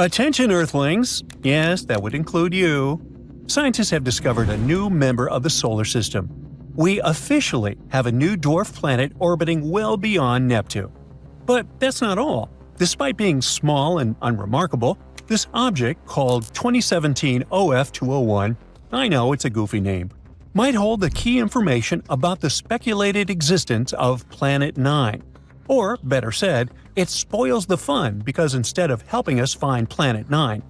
Attention Earthlings! Yes, that would include you. Scientists have discovered a new member of the solar system. We officially have a new dwarf planet orbiting well beyond Neptune. But that's not all. Despite being small and unremarkable, this object, called 2017 OF201, I know it's a goofy name, might hold the key information about the speculated existence of Planet 9. Or, better said, it spoils the fun because instead of helping us find Planet 9,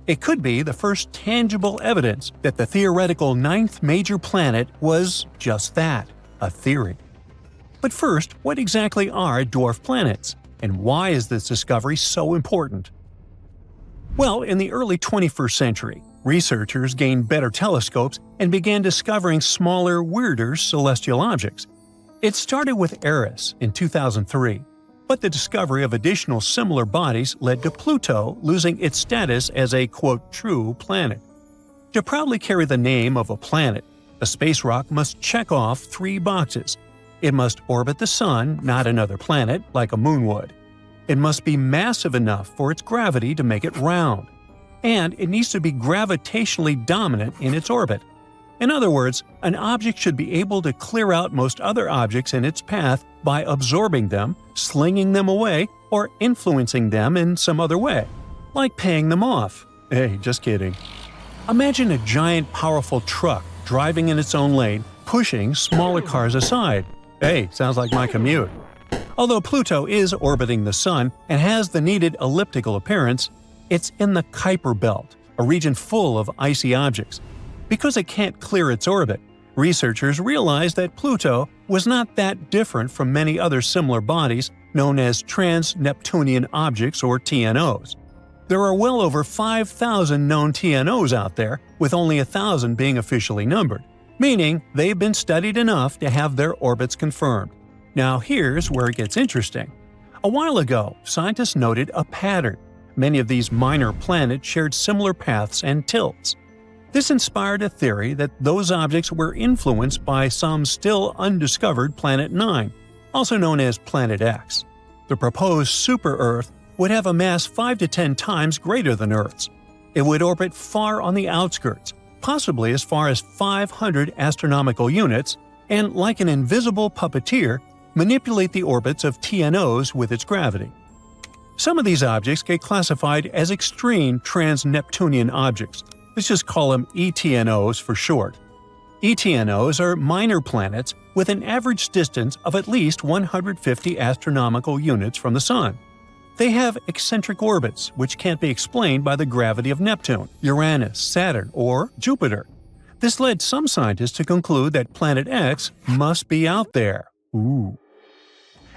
it could be the first tangible evidence that the theoretical ninth major planet was just that, a theory. But first, what exactly are dwarf planets? And why is this discovery so important? Well, in the early 21st century, researchers gained better telescopes and began discovering smaller, weirder celestial objects. It started with Eris in 2003, but the discovery of additional similar bodies led to Pluto losing its status as a quote, true planet. To proudly carry the name of a planet, a space rock must check off 3 boxes. It must orbit the Sun, not another planet, like a moon would. It must be massive enough for its gravity to make it round. And it needs to be gravitationally dominant in its orbit. In other words, an object should be able to clear out most other objects in its path by absorbing them, slinging them away, or influencing them in some other way, like paying them off. Hey, just kidding. Imagine a giant, powerful truck driving in its own lane, pushing smaller cars aside. Hey, sounds like my commute. Although Pluto is orbiting the Sun and has the needed elliptical appearance, it's in the Kuiper belt, a region full of icy objects. Because it can't clear its orbit, researchers realized that Pluto was not that different from many other similar bodies known as Trans-Neptunian Objects or TNOs. There are well over 5,000 known TNOs out there, with only 1,000 being officially numbered, meaning they've been studied enough to have their orbits confirmed. Now here's where it gets interesting. A while ago, scientists noted a pattern. Many of these minor planets shared similar paths and tilts. This inspired a theory that those objects were influenced by some still undiscovered Planet 9, also known as Planet X. The proposed super-Earth would have a mass 5 to 10 times greater than Earth's. It would orbit far on the outskirts, possibly as far as 500 astronomical units, and like an invisible puppeteer, manipulate the orbits of TNOs with its gravity. Some of these objects get classified as extreme Trans-Neptunian Objects. Let's just call them ETNOs for short. ETNOs are minor planets with an average distance of at least 150 astronomical units from the Sun. They have eccentric orbits, which can't be explained by the gravity of Neptune, Uranus, Saturn, or Jupiter. This led some scientists to conclude that Planet X must be out there. Ooh.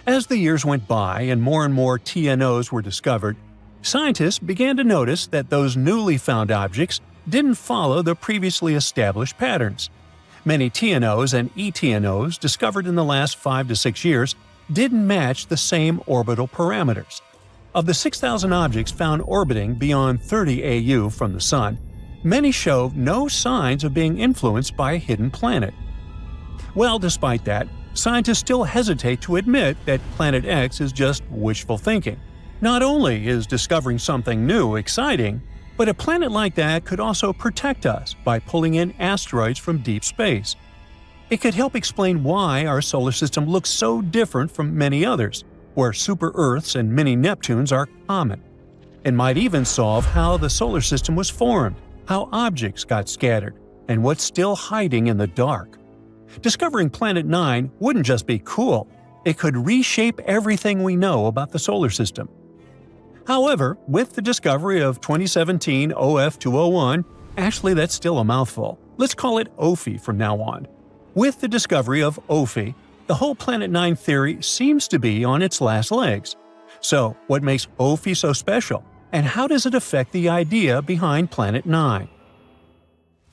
As the years went by and more TNOs were discovered, scientists began to notice that those newly found objects didn't follow the previously established patterns. Many TNOs and ETNOs discovered in the last 5 to 6 years didn't match the same orbital parameters. Of the 6,000 objects found orbiting beyond 30 AU from the Sun, many show no signs of being influenced by a hidden planet. Well, despite that, scientists still hesitate to admit that Planet X is just wishful thinking. Not only is discovering something new exciting, but a planet like that could also protect us by pulling in asteroids from deep space. It could help explain why our solar system looks so different from many others, where super-Earths and mini-Neptunes are common. It might even solve how the solar system was formed, how objects got scattered, and what's still hiding in the dark. Discovering Planet 9 wouldn't just be cool, it could reshape everything we know about the solar system. However, with the discovery of 2017 OF201, actually that's still a mouthful, let's call it Ofie from now on. With the discovery of Ofie, the whole Planet 9 theory seems to be on its last legs. So, what makes Ofie so special, and how does it affect the idea behind Planet 9?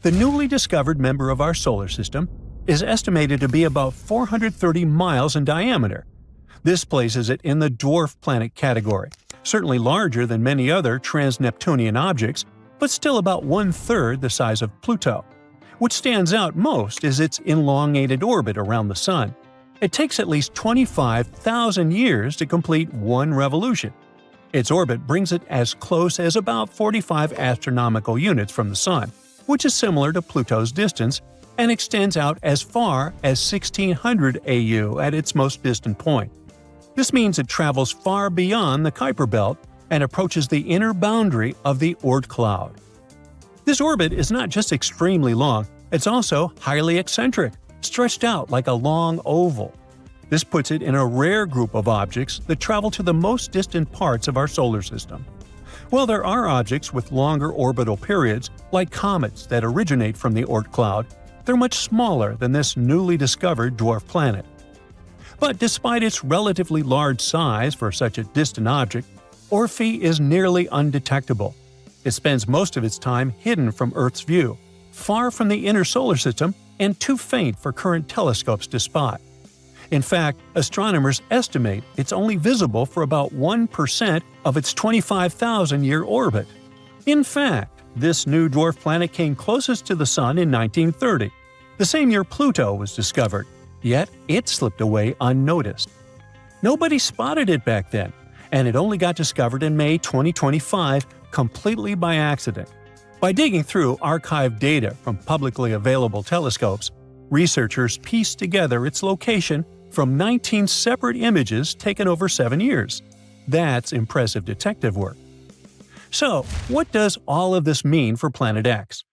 The newly discovered member of our solar system is estimated to be about 430 miles in diameter. This places it in the dwarf planet category, certainly larger than many other Trans-Neptunian objects, but still about 1/3 the size of Pluto. What stands out most is its elongated orbit around the Sun. It takes at least 25,000 years to complete one revolution. Its orbit brings it as close as about 45 astronomical units from the Sun, which is similar to Pluto's distance, and extends out as far as 1600 AU at its most distant point. This means it travels far beyond the Kuiper belt and approaches the inner boundary of the Oort cloud. This orbit is not just extremely long, it's also highly eccentric, stretched out like a long oval. This puts it in a rare group of objects that travel to the most distant parts of our solar system. While there are objects with longer orbital periods, like comets that originate from the Oort cloud, they're much smaller than this newly discovered dwarf planet. But despite its relatively large size for such a distant object, Ofie is nearly undetectable. It spends most of its time hidden from Earth's view, far from the inner solar system and too faint for current telescopes to spot. In fact, astronomers estimate it's only visible for about 1% of its 25,000-year orbit. In fact, this new dwarf planet came closest to the Sun in 1930, the same year Pluto was discovered, yet it slipped away unnoticed. Nobody spotted it back then, and it only got discovered in May 2025 completely by accident. By digging through archived data from publicly available telescopes, researchers pieced together its location from 19 separate images taken over 7 years. That's impressive detective work. So, what does all of this mean for Planet X?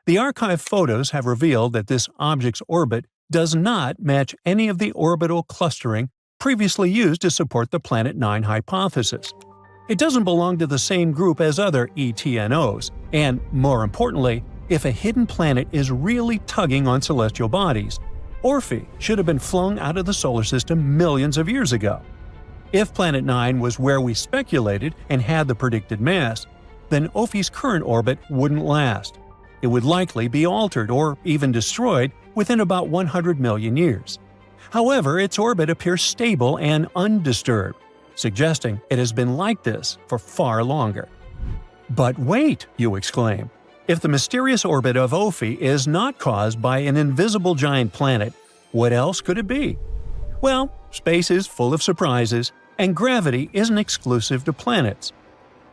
The archive photos have revealed that this object's orbit does not match any of the orbital clustering previously used to support the Planet 9 hypothesis. It doesn't belong to the same group as other TNOs, and, more importantly, if a hidden planet is really tugging on celestial bodies, Ofie should have been flung out of the solar system millions of years ago. If Planet 9 was where we speculated and had the predicted mass, then Ofie's current orbit wouldn't last. It would likely be altered or even destroyed within about 100 million years. However, its orbit appears stable and undisturbed, suggesting it has been like this for far longer. But wait, you exclaim. If the mysterious orbit of Ofie is not caused by an invisible giant planet, what else could it be? Well, space is full of surprises, and gravity isn't exclusive to planets.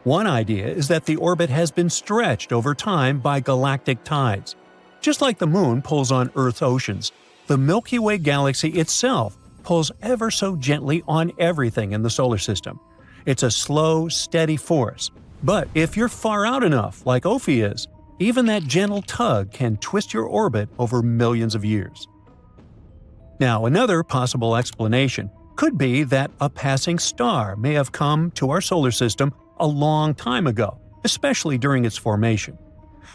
One idea is that the orbit has been stretched over time by galactic tides. Just like the Moon pulls on Earth's oceans, the Milky Way galaxy itself pulls ever so gently on everything in the solar system. It's a slow, steady force. But if you're far out enough, like Ofie is, even that gentle tug can twist your orbit over millions of years. Now, another possible explanation could be that a passing star may have come to our solar system a long time ago, especially during its formation.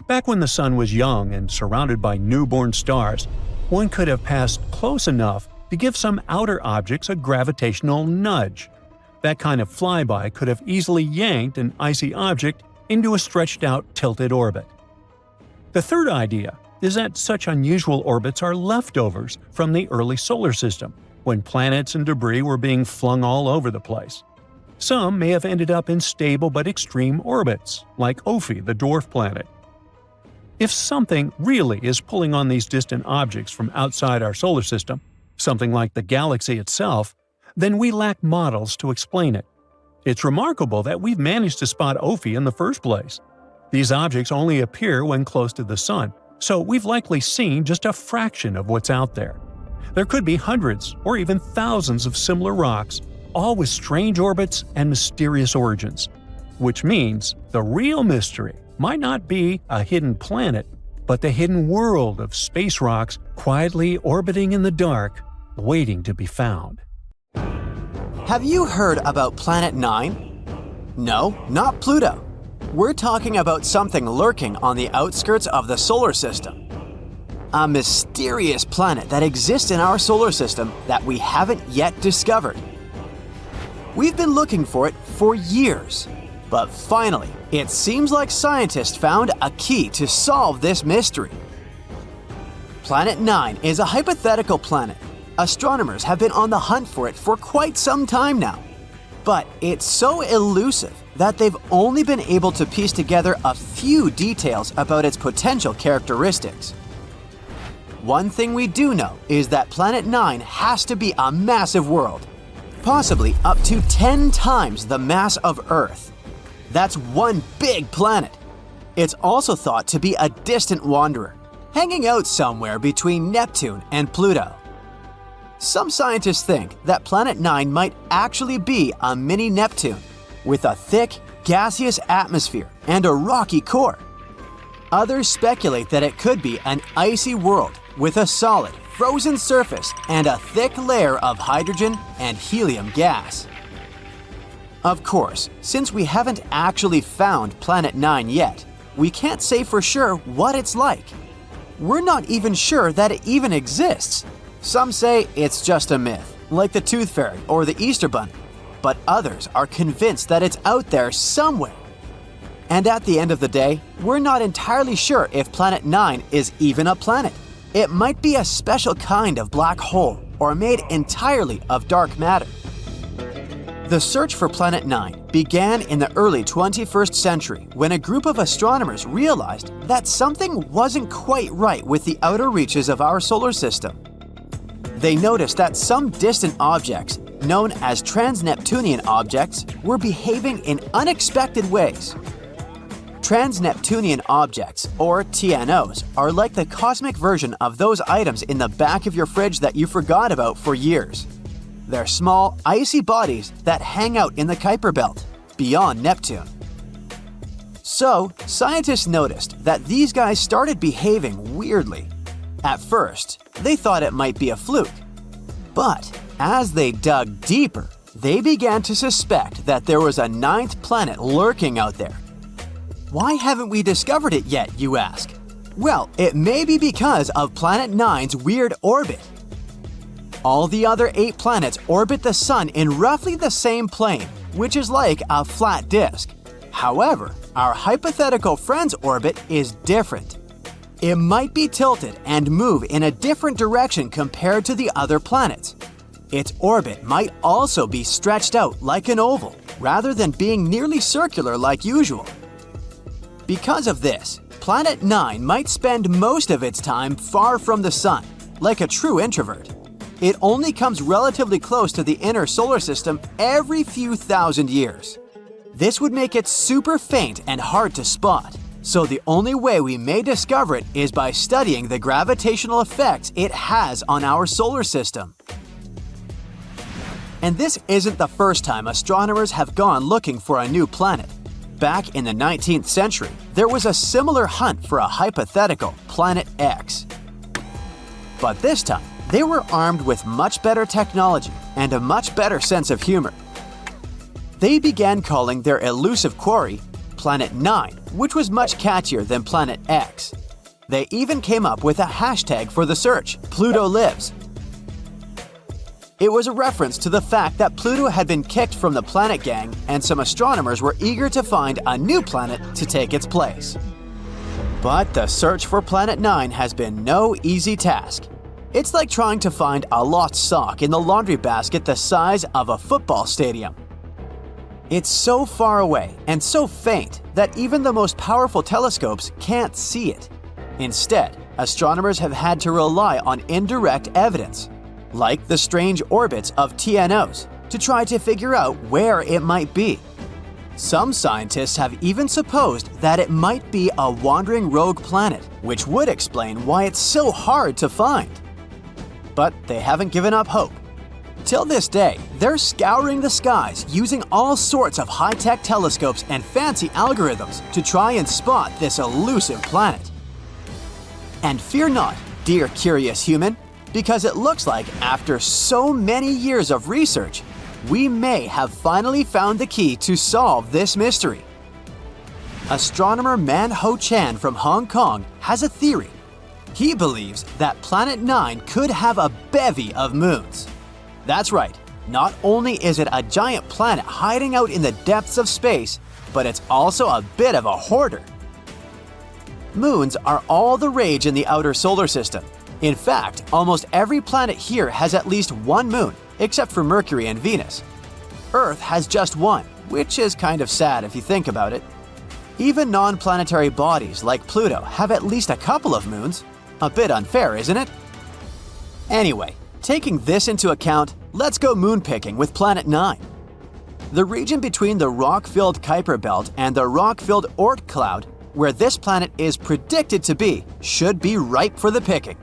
Back when the Sun was young and surrounded by newborn stars, one could have passed close enough to give some outer objects a gravitational nudge. That kind of flyby could have easily yanked an icy object into a stretched-out, tilted orbit. The third idea is that such unusual orbits are leftovers from the early solar system, when planets and debris were being flung all over the place. Some may have ended up in stable but extreme orbits, like Ofie, the dwarf planet. If something really is pulling on these distant objects from outside our solar system, something like the galaxy itself, then we lack models to explain it. It's remarkable that we've managed to spot Ofie in the first place. These objects only appear when close to the Sun, so we've likely seen just a fraction of what's out there. There could be hundreds or even thousands of similar rocks, all with strange orbits and mysterious origins. Which means the real mystery might not be a hidden planet, but the hidden world of space rocks quietly orbiting in the dark, waiting to be found. Have you heard about Planet 9? No, not Pluto. We're talking about something lurking on the outskirts of the solar system. A mysterious planet that exists in our solar system that we haven't yet discovered. We've been looking for it for years, but finally, it seems like scientists found a key to solve this mystery. Planet 9 is a hypothetical planet. Astronomers have been on the hunt for it for quite some time now. But it's so elusive that they've only been able to piece together a few details about its potential characteristics. One thing we do know is that Planet 9 has to be a massive world, possibly up to 10 times the mass of Earth. That's one big planet. It's also thought to be a distant wanderer, hanging out somewhere between Neptune and Pluto. Some scientists think that Planet 9 might actually be a mini Neptune, with a thick, gaseous atmosphere and a rocky core. Others speculate that it could be an icy world with a solid, frozen surface and a thick layer of hydrogen and helium gas. Of course, since we haven't actually found Planet 9 yet, we can't say for sure what it's like. We're not even sure that it even exists. Some say it's just a myth, like the Tooth Fairy or the Easter Bunny, but others are convinced that it's out there somewhere. And at the end of the day, we're not entirely sure if Planet 9 is even a planet. It might be a special kind of black hole or made entirely of dark matter. The search for Planet 9 began in the early 21st century when a group of astronomers realized that something wasn't quite right with the outer reaches of our solar system. They noticed that some distant objects, known as Trans-Neptunian Objects, were behaving in unexpected ways. Trans-Neptunian Objects, or TNOs, are like the cosmic version of those items in the back of your fridge that you forgot about for years. They're small, icy bodies that hang out in the Kuiper belt, beyond Neptune. So, scientists noticed that these guys started behaving weirdly. At first, they thought it might be a fluke. But as they dug deeper, they began to suspect that there was a ninth planet lurking out there. Why haven't we discovered it yet, you ask? Well, it may be because of Planet 9's weird orbit. All the other 8 planets orbit the Sun in roughly the same plane, which is like a flat disk. However, our hypothetical friend's orbit is different. It might be tilted and move in a different direction compared to the other planets. Its orbit might also be stretched out like an oval, rather than being nearly circular like usual. Because of this, Planet 9 might spend most of its time far from the Sun, like a true introvert. It only comes relatively close to the inner solar system every few thousand years. This would make it super faint and hard to spot, so the only way we may discover it is by studying the gravitational effects it has on our solar system. And this isn't the first time astronomers have gone looking for a new planet. Back in the 19th century, there was a similar hunt for a hypothetical Planet X. But this time, they were armed with much better technology and a much better sense of humor. They began calling their elusive quarry Planet 9, which was much catchier than Planet X. They even came up with a hashtag for the search, Pluto Lives. It was a reference to the fact that Pluto had been kicked from the planet gang and some astronomers were eager to find a new planet to take its place. But the search for Planet 9 has been no easy task. It's like trying to find a lost sock in the laundry basket the size of a football stadium. It's so far away and so faint that even the most powerful telescopes can't see it. Instead, astronomers have had to rely on indirect evidence, like the strange orbits of TNOs, to try to figure out where it might be. Some scientists have even supposed that it might be a wandering rogue planet, which would explain why it's so hard to find. But they haven't given up hope. Till this day, they're scouring the skies using all sorts of high-tech telescopes and fancy algorithms to try and spot this elusive planet. And fear not, dear curious human, because it looks like after so many years of research, we may have finally found the key to solve this mystery. Astronomer Man Ho Chan from Hong Kong has a theory. He believes that Planet 9 could have a bevy of moons. That's right, not only is it a giant planet hiding out in the depths of space, but it's also a bit of a hoarder. Moons are all the rage in the outer solar system. In fact, almost every planet here has at least one moon, except for Mercury and Venus. Earth has just one, which is kind of sad if you think about it. Even non-planetary bodies like Pluto have at least a couple of moons. A bit unfair, isn't it? Anyway, Taking this into account, let's go moon picking with Planet 9. The region between the rock-filled Kuiper belt and the rock-filled Oort cloud, where this planet is predicted to be, should be ripe for the picking.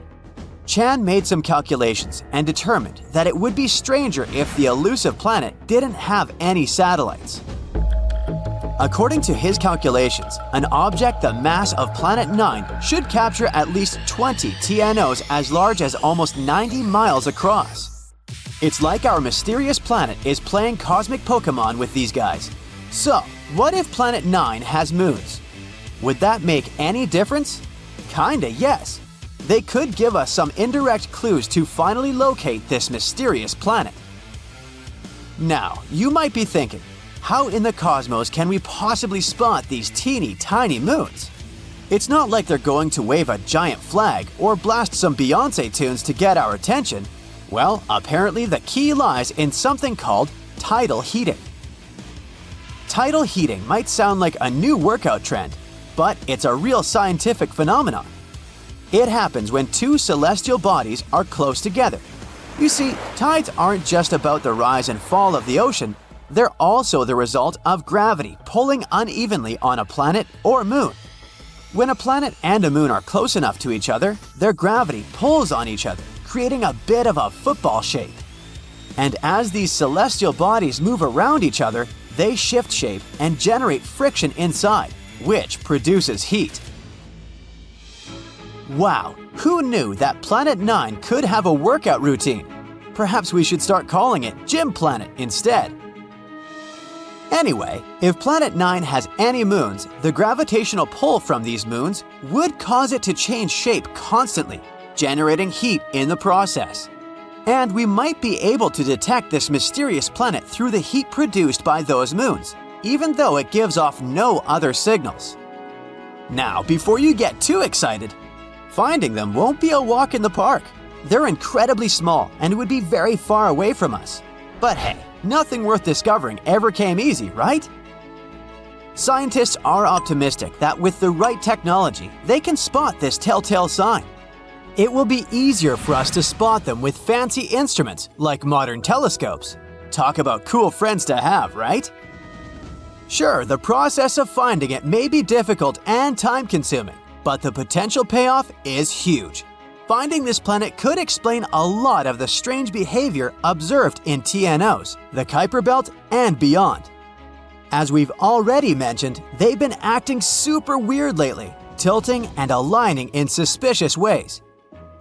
Chan made some calculations and determined that it would be stranger if the elusive planet didn't have any satellites. According to his calculations, an object the mass of Planet 9 should capture at least 20 TNOs as large as almost 90 miles across. It's like our mysterious planet is playing cosmic Pokemon with these guys. So, what if Planet 9 has moons? Would that make any difference? Kinda, yes. They could give us some indirect clues to finally locate this mysterious planet. Now, you might be thinking, how in the cosmos can we possibly spot these teeny tiny moons? It's not like they're going to wave a giant flag or blast some Beyoncé tunes to get our attention. Well, apparently the key lies in something called tidal heating. Tidal heating might sound like a new workout trend, but it's a real scientific phenomenon. It happens when two celestial bodies are close together. You see, tides aren't just about the rise and fall of the ocean, they're also the result of gravity pulling unevenly on a planet or moon. When a planet and a moon are close enough to each other, their gravity pulls on each other, creating a bit of a football shape. And as these celestial bodies move around each other, they shift shape and generate friction inside, which produces heat. Wow, who knew that Planet 9 could have a workout routine? Perhaps we should start calling it Gym Planet instead. Anyway, if Planet 9 has any moons, the gravitational pull from these moons would cause it to change shape constantly, generating heat in the process. And we might be able to detect this mysterious planet through the heat produced by those moons, even though it gives off no other signals. Now, before you get too excited, finding them won't be a walk in the park. They're incredibly small and would be very far away from us. But hey, nothing worth discovering ever came easy, right? Scientists are optimistic that with the right technology, they can spot this telltale sign. It will be easier for us to spot them with fancy instruments like modern telescopes. Talk about cool friends to have, right? Sure, the process of finding it may be difficult and time-consuming, but the potential payoff is huge. Finding this planet could explain a lot of the strange behavior observed in TNOs, the Kuiper Belt, and beyond. As we've already mentioned, they've been acting super weird lately, tilting and aligning in suspicious ways.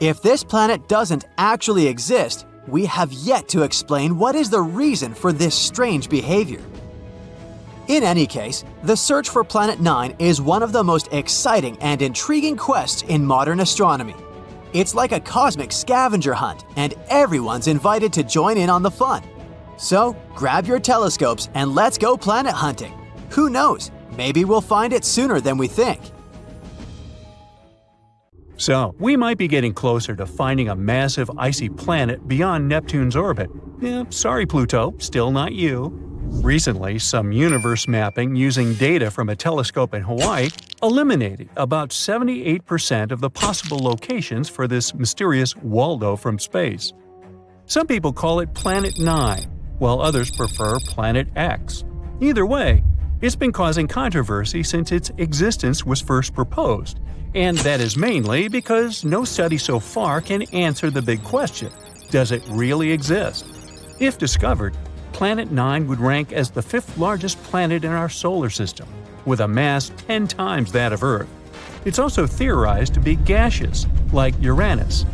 If this planet doesn't actually exist, we have yet to explain what is the reason for this strange behavior. In any case, the search for Planet 9 is one of the most exciting and intriguing quests in modern astronomy. It's like a cosmic scavenger hunt, and everyone's invited to join in on the fun. So, grab your telescopes and let's go planet hunting. Who knows, maybe we'll find it sooner than we think. So, we might be getting closer to finding a massive icy planet beyond Neptune's orbit. Sorry Pluto, still not you. Recently, some universe mapping using data from a telescope in Hawaii eliminated about 78% of the possible locations for this mysterious Waldo from space. Some people call it Planet 9, while others prefer Planet X. Either way, it's been causing controversy since its existence was first proposed, and that is mainly because no study so far can answer the big question: does it really exist? If discovered, Planet 9 would rank as the fifth largest planet in our solar system, with a mass 10 times that of Earth. It's also theorized to be gaseous, like Uranus.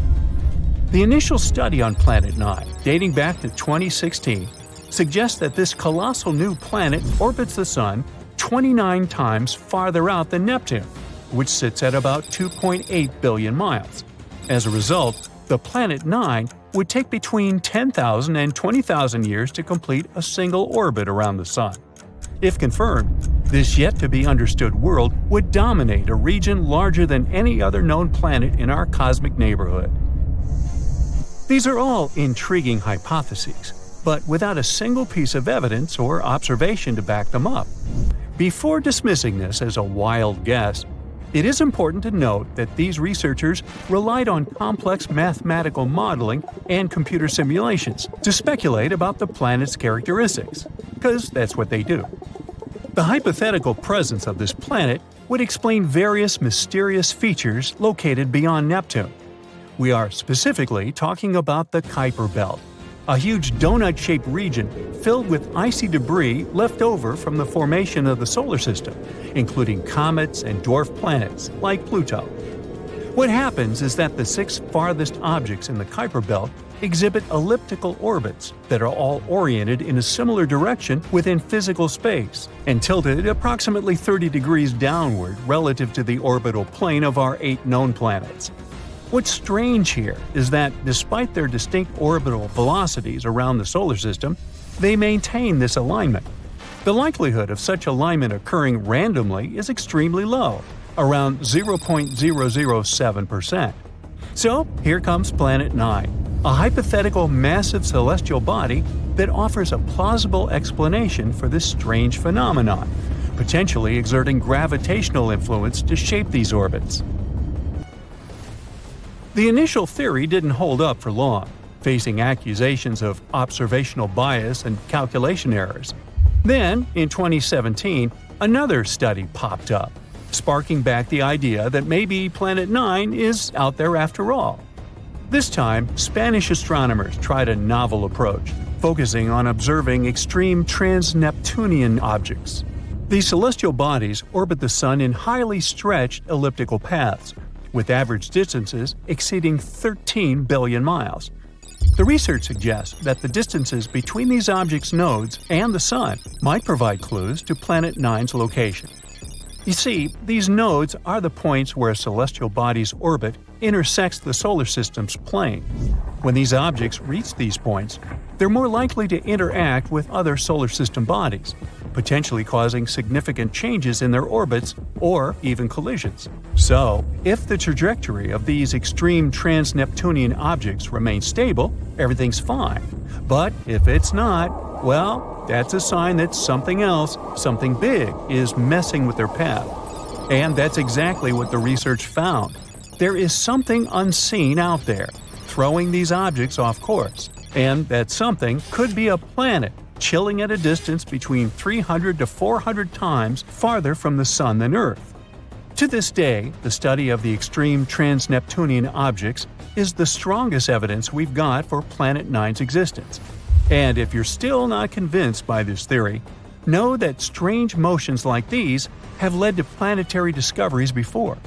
The initial study on Planet 9, dating back to 2016, suggests that this colossal new planet orbits the Sun 29 times farther out than Neptune, which sits at about 2.8 billion miles. As a result, the Planet 9 would take between 10,000 and 20,000 years to complete a single orbit around the Sun. If confirmed, this yet-to-be-understood world would dominate a region larger than any other known planet in our cosmic neighborhood. These are all intriguing hypotheses, but without a single piece of evidence or observation to back them up. Before dismissing this as a wild guess, It is important to note that these researchers relied on complex mathematical modeling and computer simulations to speculate about the planet's characteristics, because that's what they do. The hypothetical presence of this planet would explain various mysterious features located beyond Neptune. We are specifically talking about the Kuiper Belt, a huge donut-shaped region filled with icy debris left over from the formation of the solar system, including comets and dwarf planets like Pluto. What happens is that the 6 farthest objects in the Kuiper Belt exhibit elliptical orbits that are all oriented in a similar direction within physical space and tilted approximately 30 degrees downward relative to the orbital plane of our 8 known planets. What's strange here is that, despite their distinct orbital velocities around the solar system, they maintain this alignment. The likelihood of such alignment occurring randomly is extremely low, around 0.007%. So, here comes Planet 9, a hypothetical massive celestial body that offers a plausible explanation for this strange phenomenon, potentially exerting gravitational influence to shape these orbits. The initial theory didn't hold up for long, facing accusations of observational bias and calculation errors. Then, in 2017, another study popped up, sparking back the idea that maybe Planet 9 is out there after all. This time, Spanish astronomers tried a novel approach, focusing on observing extreme Trans-Neptunian objects. These celestial bodies orbit the Sun in highly stretched elliptical paths, with average distances exceeding 13 billion miles. The research suggests that the distances between these objects' nodes and the Sun might provide clues to Planet 9's location. You see, these nodes are the points where a celestial body's orbit intersects the solar system's plane. When these objects reach these points, they're more likely to interact with other solar system bodies, potentially causing significant changes in their orbits or even collisions. So, if the trajectory of these extreme Trans-Neptunian objects remains stable, everything's fine. But if it's not, well, that's a sign that something else, something big, is messing with their path. And that's exactly what the research found. There is something unseen out there, throwing these objects off course. And that something could be a planet, chilling at a distance between 300 to 400 times farther from the Sun than Earth. To this day, the study of the extreme Trans-Neptunian objects is the strongest evidence we've got for Planet 9's existence. And if you're still not convinced by this theory, know that strange motions like these have led to planetary discoveries before.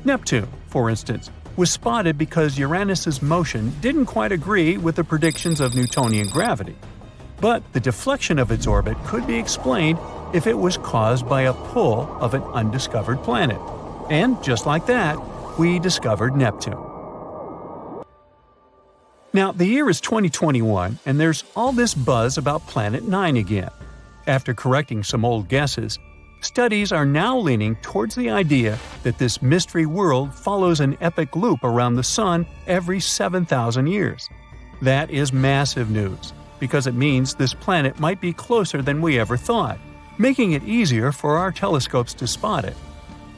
Neptune, for instance, was spotted because Uranus's motion didn't quite agree with the predictions of Newtonian gravity. But the deflection of its orbit could be explained if it was caused by a pull of an undiscovered planet. And just like that, we discovered Neptune. Now, the year is 2021, and there's all this buzz about Planet 9 again. After correcting some old guesses, studies are now leaning towards the idea that this mystery world follows an epic loop around the Sun every 7,000 years. That is massive news, because it means this planet might be closer than we ever thought, making it easier for our telescopes to spot it.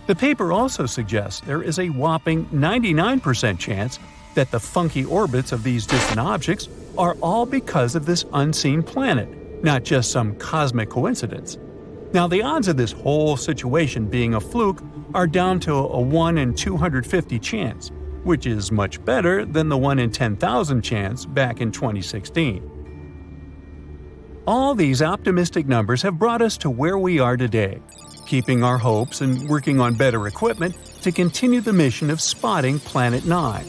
The paper also suggests there is a whopping 99% chance that the funky orbits of these distant objects are all because of this unseen planet, not just some cosmic coincidence. Now, the odds of this whole situation being a fluke are down to a 1 in 250 chance, which is much better than the 1 in 10,000 chance back in 2016. All these optimistic numbers have brought us to where we are today, keeping our hopes and working on better equipment to continue the mission of spotting Planet 9.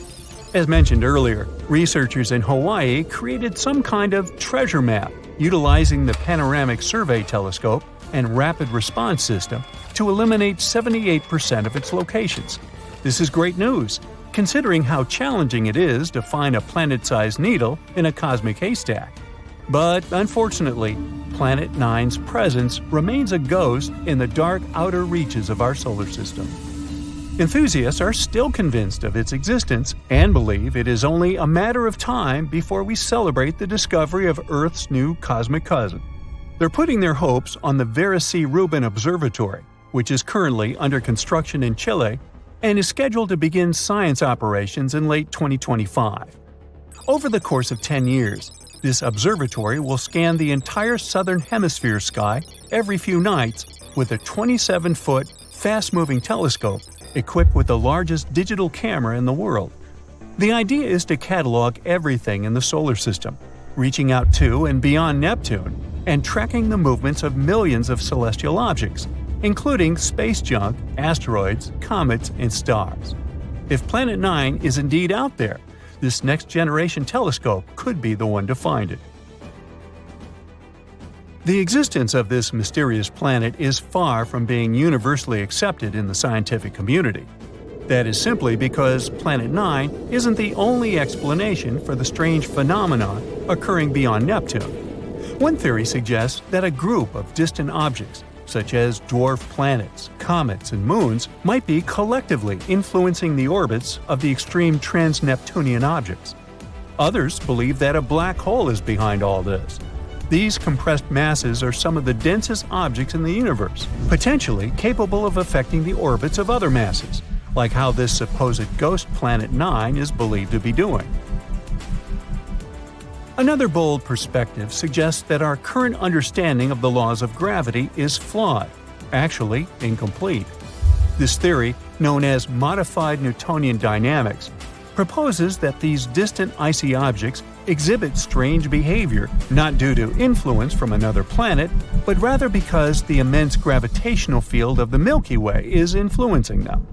As mentioned earlier, researchers in Hawaii created some kind of treasure map utilizing the Panoramic Survey Telescope and Rapid Response System to eliminate 78% of its locations. This is great news, considering how challenging it is to find a planet-sized needle in a cosmic haystack. But unfortunately, Planet 9's presence remains a ghost in the dark outer reaches of our solar system. Enthusiasts are still convinced of its existence and believe it is only a matter of time before we celebrate the discovery of Earth's new cosmic cousin. They're putting their hopes on the Rubin Observatory, which is currently under construction in Chile and is scheduled to begin science operations in late 2025. Over the course of 10 years, this observatory will scan the entire southern hemisphere sky every few nights with a 27-foot, fast-moving telescope equipped with the largest digital camera in the world. The idea is to catalog everything in the solar system, reaching out to and beyond Neptune, and tracking the movements of millions of celestial objects, including space junk, asteroids, comets, and stars. If Planet 9 is indeed out there, this next-generation telescope could be the one to find it. The existence of this mysterious planet is far from being universally accepted in the scientific community. That is simply because Planet 9 isn't the only explanation for the strange phenomenon occurring beyond Neptune. One theory suggests that a group of distant objects, such as dwarf planets, comets, and moons, might be collectively influencing the orbits of the extreme Trans-Neptunian objects. Others believe that a black hole is behind all this. These compressed masses are some of the densest objects in the universe, potentially capable of affecting the orbits of other masses, like how this supposed ghost Planet 9 is believed to be doing. Another bold perspective suggests that our current understanding of the laws of gravity is flawed, actually incomplete. This theory, known as modified Newtonian dynamics, proposes that these distant icy objects exhibit strange behavior not due to influence from another planet, but rather because the immense gravitational field of the Milky Way is influencing them.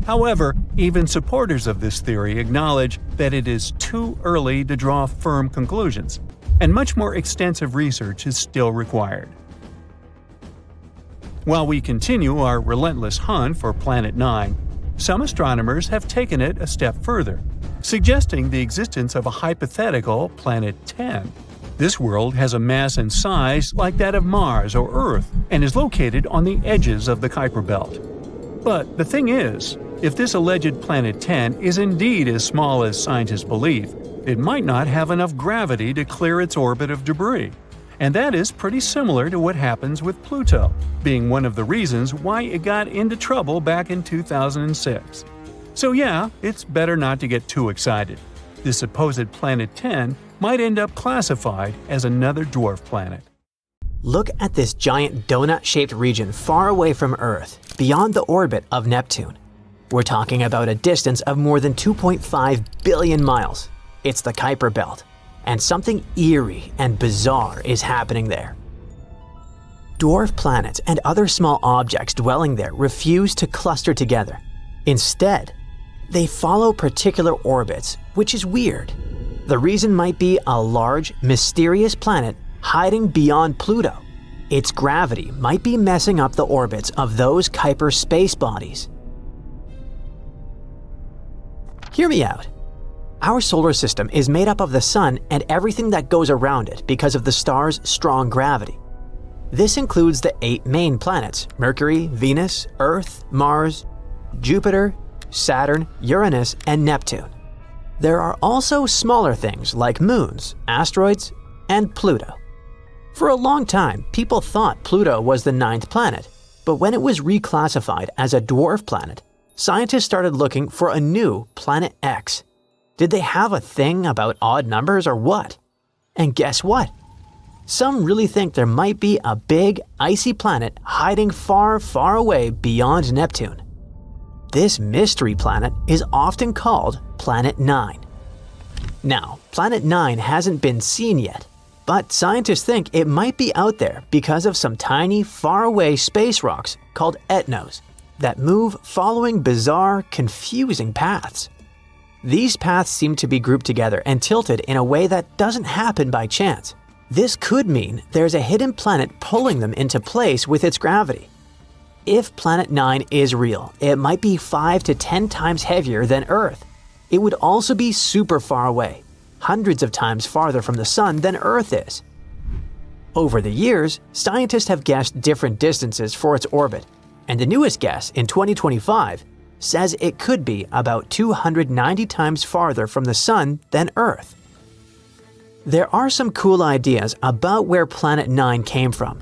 However, even supporters of this theory acknowledge that it is too early to draw firm conclusions, and much more extensive research is still required. While we continue our relentless hunt for Planet 9, some astronomers have taken it a step further, suggesting the existence of a hypothetical Planet 10. This world has a mass and size like that of Mars or Earth and is located on the edges of the Kuiper Belt. But the thing is, if this alleged Planet 10 is indeed as small as scientists believe, it might not have enough gravity to clear its orbit of debris. And that is pretty similar to what happens with Pluto, being one of the reasons why it got into trouble back in 2006. So yeah, it's better not to get too excited. This supposed Planet 10 might end up classified as another dwarf planet. Look at this giant donut-shaped region far away from Earth, beyond the orbit of Neptune. We're talking about a distance of more than 2.5 billion miles. It's the Kuiper Belt, and something eerie and bizarre is happening there. Dwarf planets and other small objects dwelling there refuse to cluster together. Instead, they follow particular orbits, which is weird. The reason might be a large, mysterious planet hiding beyond Pluto. Its gravity might be messing up the orbits of those Kuiper space bodies. Hear me out. Our solar system is made up of the Sun and everything that goes around it because of the star's strong gravity. This includes the 8 main planets: Mercury, Venus, Earth, Mars, Jupiter, Saturn, Uranus, and Neptune. There are also smaller things like moons, asteroids, and Pluto. For a long time, people thought Pluto was the 9th planet, but when it was reclassified as a dwarf planet, scientists started looking for a new Planet X. Did they have a thing about odd numbers or what? And guess what? Some really think there might be a big, icy planet hiding far, far away beyond Neptune. This mystery planet is often called Planet 9. Now, Planet 9 hasn't been seen yet, but scientists think it might be out there because of some tiny, faraway space rocks called TNOs that move following bizarre, confusing paths. These paths seem to be grouped together and tilted in a way that doesn't happen by chance. This could mean there's a hidden planet pulling them into place with its gravity. If Planet 9 is real, it might be 5 to 10 times heavier than Earth. It would also be super far away, hundreds of times farther from the Sun than Earth is. Over the years, scientists have guessed different distances for its orbit, and the newest guess in 2025 says it could be about 290 times farther from the Sun than Earth. There are some cool ideas about where Planet 9 came from.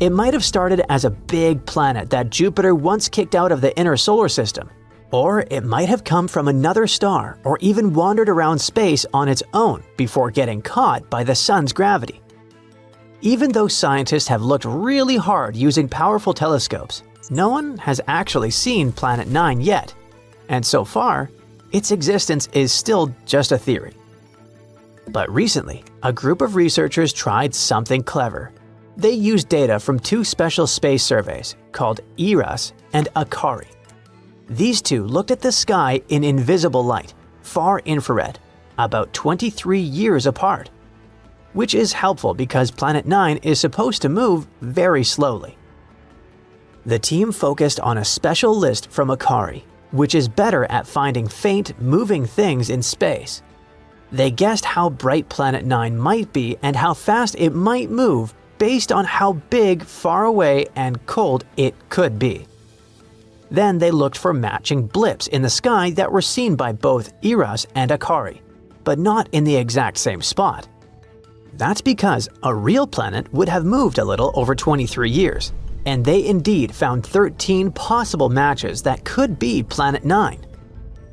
It might have started as a big planet that Jupiter once kicked out of the inner solar system. Or it might have come from another star or even wandered around space on its own before getting caught by the sun's gravity. Even though scientists have looked really hard using powerful telescopes, no one has actually seen Planet 9 yet, and so far, its existence is still just a theory. But recently, a group of researchers tried something clever. They used data from two special space surveys called ERAS and Akari. These two looked at the sky in invisible light, far infrared, about 23 years apart. Which is helpful because Planet 9 is supposed to move very slowly. The team focused on a special list from Akari, which is better at finding faint, moving things in space. They guessed how bright Planet 9 might be and how fast it might move based on how big, far away, and cold it could be. Then they looked for matching blips in the sky that were seen by both ERAS and Akari, but not in the exact same spot. That's because a real planet would have moved a little over 23 years, and they indeed found 13 possible matches that could be Planet 9.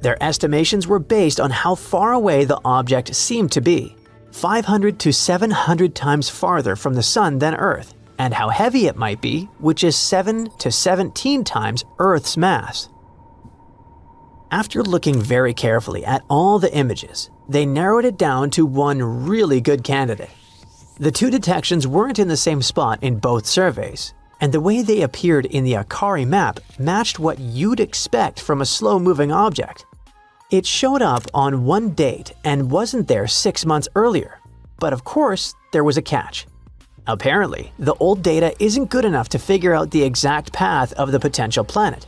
Their estimations were based on how far away the object seemed to be, 500 to 700 times farther from the Sun than Earth, and how heavy it might be, which is 7 to 17 times Earth's mass. After looking very carefully at all the images, they narrowed it down to one really good candidate. The two detections weren't in the same spot in both surveys, and the way they appeared in the Akari map matched what you'd expect from a slow-moving object. It showed up on one date and wasn't there 6 months earlier, but of course, there was a catch. Apparently, the old data isn't good enough to figure out the exact path of the potential planet.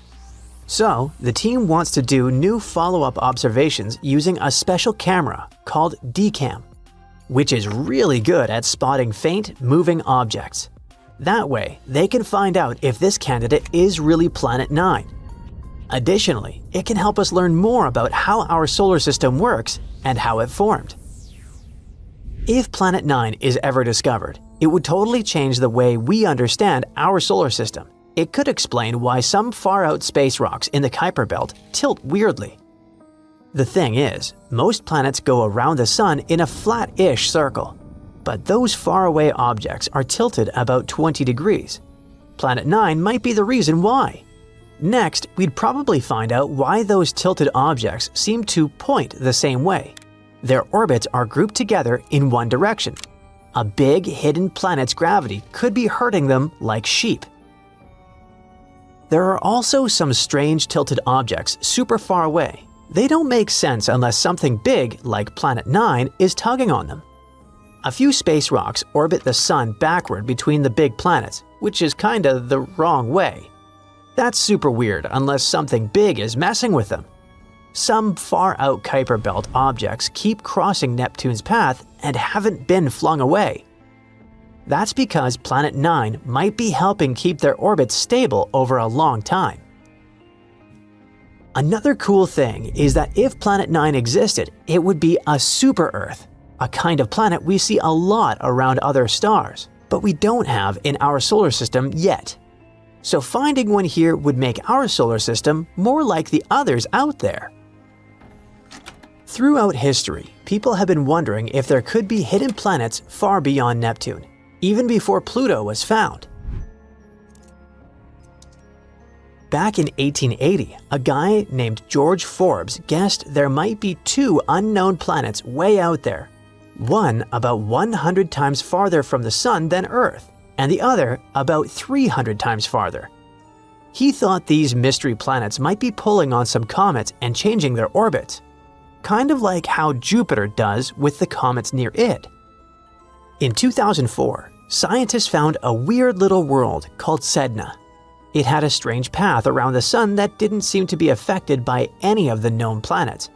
So, the team wants to do new follow-up observations using a special camera called DCAM, which is really good at spotting faint, moving objects. That way, they can find out if this candidate is really Planet 9. Additionally, it can help us learn more about how our solar system works and how it formed. If Planet 9 is ever discovered, it would totally change the way we understand our solar system. It could explain why some far-out space rocks in the Kuiper belt tilt weirdly. The thing is, most planets go around the Sun in a flat-ish circle, but those faraway objects are tilted about 20 degrees. Planet 9 might be the reason why. Next, we'd probably find out why those tilted objects seem to point the same way. Their orbits are grouped together in one direction. A big hidden planet's gravity could be hurting them like sheep. There are also some strange tilted objects super far away. They don't make sense unless something big, like Planet 9, is tugging on them. A few space rocks orbit the Sun backward between the big planets, which is kinda the wrong way. That's super weird unless something big is messing with them. Some far-out Kuiper belt objects keep crossing Neptune's path and haven't been flung away. That's because Planet 9 might be helping keep their orbits stable over a long time. Another cool thing is that if Planet 9 existed, it would be a super-Earth, a kind of planet we see a lot around other stars, but we don't have in our solar system yet. So finding one here would make our solar system more like the others out there. Throughout history, people have been wondering if there could be hidden planets far beyond Neptune, even before Pluto was found. Back in 1880, a guy named George Forbes guessed there might be two unknown planets way out there, one about 100 times farther from the Sun than Earth, and the other about 300 times farther. He thought these mystery planets might be pulling on some comets and changing their orbits, kind of like how Jupiter does with the comets near it. In 2004, scientists found a weird little world called Sedna. It had a strange path around the Sun that didn't seem to be affected by any of the known planets.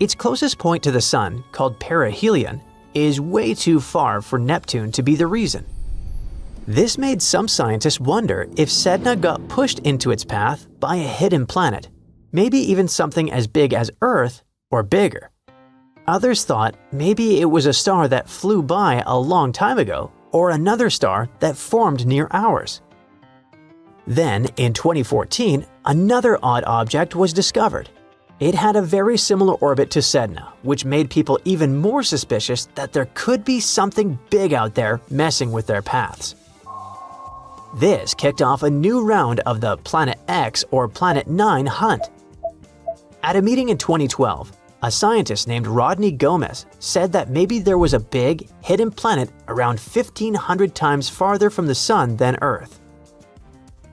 Its closest point to the Sun, called perihelion, is way too far for Neptune to be the reason. This made some scientists wonder if Sedna got pushed into its path by a hidden planet, maybe even something as big as Earth or bigger. Others thought maybe it was a star that flew by a long time ago or another star that formed near ours. Then, in 2014, another odd object was discovered. It had a very similar orbit to Sedna, which made people even more suspicious that there could be something big out there messing with their paths. This kicked off a new round of the Planet X or Planet 9 hunt. At a meeting in 2012, a scientist named Rodney Gomez said that maybe there was a big, hidden planet around 1,500 times farther from the Sun than Earth.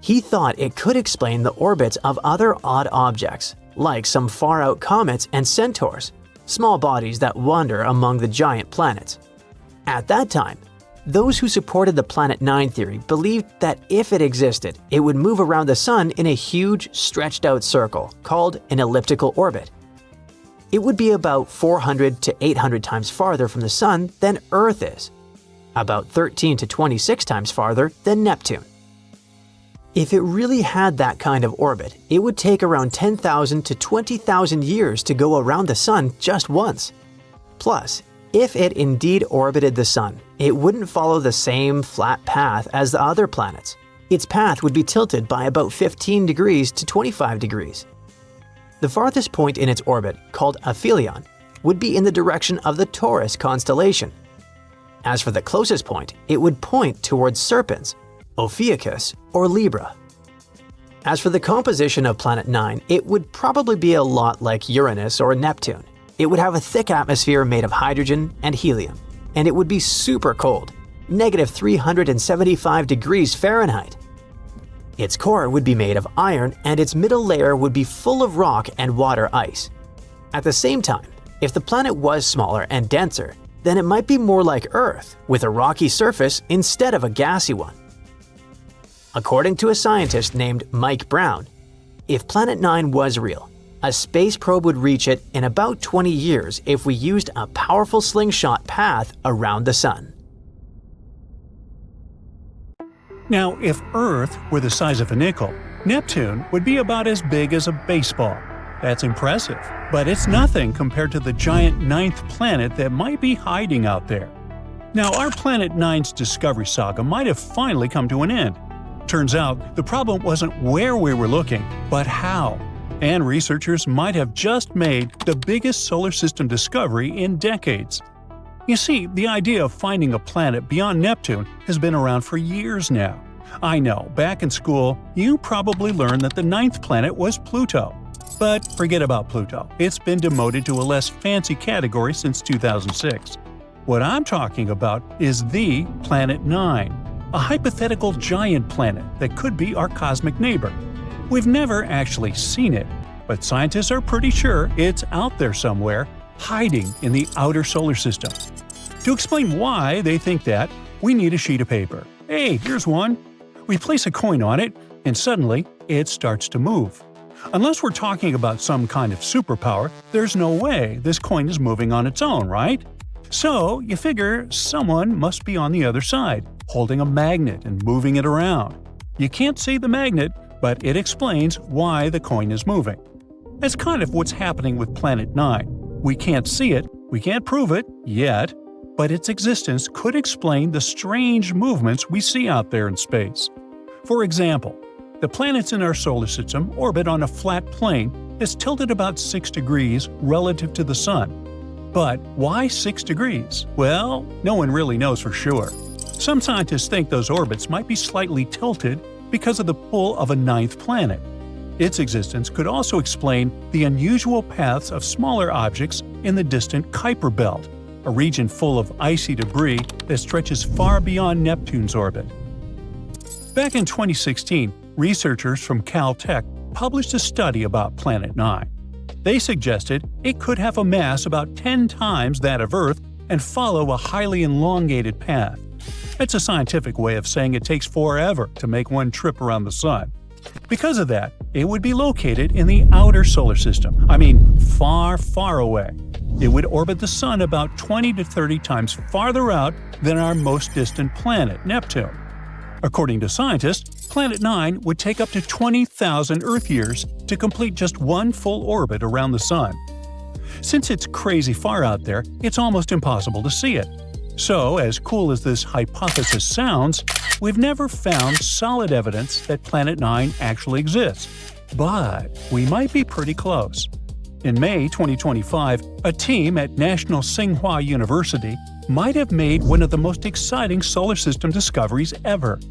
He thought it could explain the orbits of other odd objects, like some far-out comets and centaurs, small bodies that wander among the giant planets. At that time, those who supported the Planet 9 theory believed that if it existed, it would move around the Sun in a huge, stretched-out circle called an elliptical orbit. It would be about 400 to 800 times farther from the Sun than Earth is, about 13 to 26 times farther than Neptune. If it really had that kind of orbit, it would take around 10,000 to 20,000 years to go around the Sun just once. Plus, if it indeed orbited the Sun, it wouldn't follow the same flat path as the other planets. Its path would be tilted by about 15 degrees to 25 degrees. The farthest point in its orbit, called aphelion, would be in the direction of the Taurus constellation. As for the closest point, it would point towards Serpens, Ophiuchus, or Libra. As for the composition of Planet 9, it would probably be a lot like Uranus or Neptune. It would have a thick atmosphere made of hydrogen and helium, and it would be super cold, negative 375 degrees Fahrenheit. Its core would be made of iron, and its middle layer would be full of rock and water ice. At the same time, if the planet was smaller and denser, then it might be more like Earth, with a rocky surface instead of a gassy one. According to a scientist named Mike Brown, if Planet 9 was real, a space probe would reach it in about 20 years if we used a powerful slingshot path around the Sun. Now, if Earth were the size of a nickel, Neptune would be about as big as a baseball. That's impressive, but it's nothing compared to the giant ninth planet that might be hiding out there. Now, our Planet 9's discovery saga might have finally come to an end. Turns out, the problem wasn't where we were looking, but how. And researchers might have just made the biggest solar system discovery in decades. You see, the idea of finding a planet beyond Neptune has been around for years now. I know, back in school, you probably learned that the ninth planet was Pluto. But forget about Pluto. It's been demoted to a less fancy category since 2006. What I'm talking about is the Planet 9. A hypothetical giant planet that could be our cosmic neighbor. We've never actually seen it, but scientists are pretty sure it's out there somewhere, hiding in the outer solar system. To explain why they think that, we need a sheet of paper. Hey, here's one. We place a coin on it, and suddenly, it starts to move. Unless we're talking about some kind of superpower, there's no way this coin is moving on its own, right? So, you figure someone must be on the other side, holding a magnet and moving it around. You can't see the magnet, but it explains why the coin is moving. That's kind of what's happening with Planet 9. We can't see it, we can't prove it, yet, but its existence could explain the strange movements we see out there in space. For example, the planets in our solar system orbit on a flat plane that's tilted about 6 degrees relative to the Sun. But why 6 degrees? Well, no one really knows for sure. Some scientists think those orbits might be slightly tilted because of the pull of a ninth planet. Its existence could also explain the unusual paths of smaller objects in the distant Kuiper belt, a region full of icy debris that stretches far beyond Neptune's orbit. Back in 2016, researchers from Caltech published a study about Planet 9. They suggested it could have a mass about 10 times that of Earth and follow a highly elongated path. It's a scientific way of saying it takes forever to make one trip around the Sun. Because of that, it would be located in the outer solar system. I mean, far, far away. It would orbit the Sun about 20 to 30 times farther out than our most distant planet, Neptune. According to scientists, Planet 9 would take up to 20,000 Earth years to complete just one full orbit around the Sun. Since it's crazy far out there, it's almost impossible to see it. So, as cool as this hypothesis sounds, we've never found solid evidence that Planet 9 actually exists. But we might be pretty close. In May 2025, a team at National Tsinghua University might have made one of the most exciting solar system discoveries ever.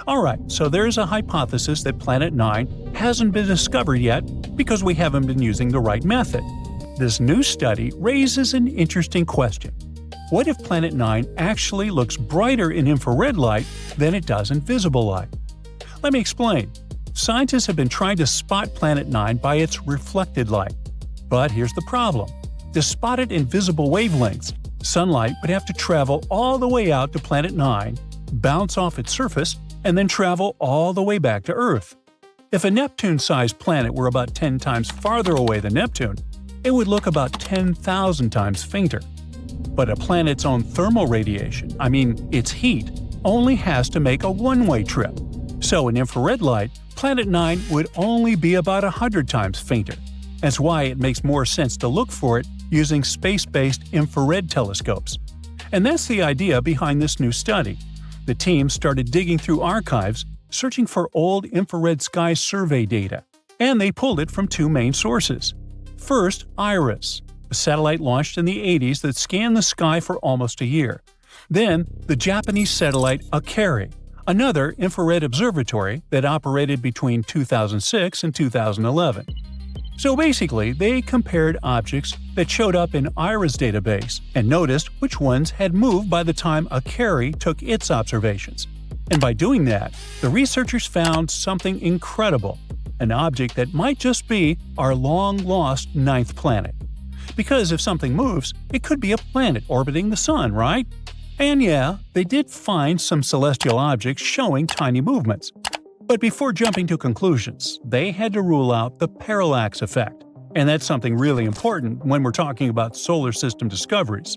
Alright, so there's a hypothesis that Planet 9 hasn't been discovered yet because we haven't been using the right method. This new study raises an interesting question. What if Planet 9 actually looks brighter in infrared light than it does in visible light? Let me explain. Scientists have been trying to spot Planet 9 by its reflected light. But here's the problem. To spot it in visible wavelengths, sunlight would have to travel all the way out to Planet 9, bounce off its surface, and then travel all the way back to Earth. If a Neptune-sized planet were about 10 times farther away than Neptune, it would look about 10,000 times fainter. But a planet's own thermal radiation, its heat, only has to make a one-way trip. So in infrared light, Planet 9 would only be about 100 times fainter. That's why it makes more sense to look for it using space-based infrared telescopes. And that's the idea behind this new study. The team started digging through archives, searching for old infrared sky survey data, and they pulled it from two main sources. First, IRIS, a satellite launched in the 80s that scanned the sky for almost a year. Then, the Japanese satellite Akari, another infrared observatory that operated between 2006 and 2011. So basically, they compared objects that showed up in IRIS database and noticed which ones had moved by the time Akari took its observations. And by doing that, the researchers found something incredible, an object that might just be our long-lost ninth planet. Because if something moves, it could be a planet orbiting the Sun, right? And yeah, they did find some celestial objects showing tiny movements. But before jumping to conclusions, they had to rule out the parallax effect. And that's something really important when we're talking about solar system discoveries.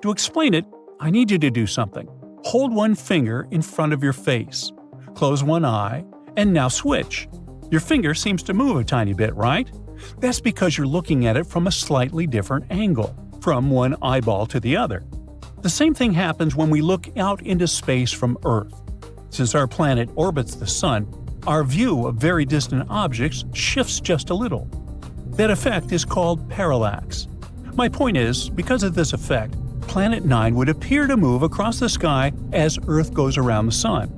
To explain it, I need you to do something. Hold one finger in front of your face. Close one eye, and now switch. Your finger seems to move a tiny bit, right? That's because you're looking at it from a slightly different angle, from one eyeball to the other. The same thing happens when we look out into space from Earth. Since our planet orbits the Sun, our view of very distant objects shifts just a little. That effect is called parallax. My point is, because of this effect, Planet 9 would appear to move across the sky as Earth goes around the Sun.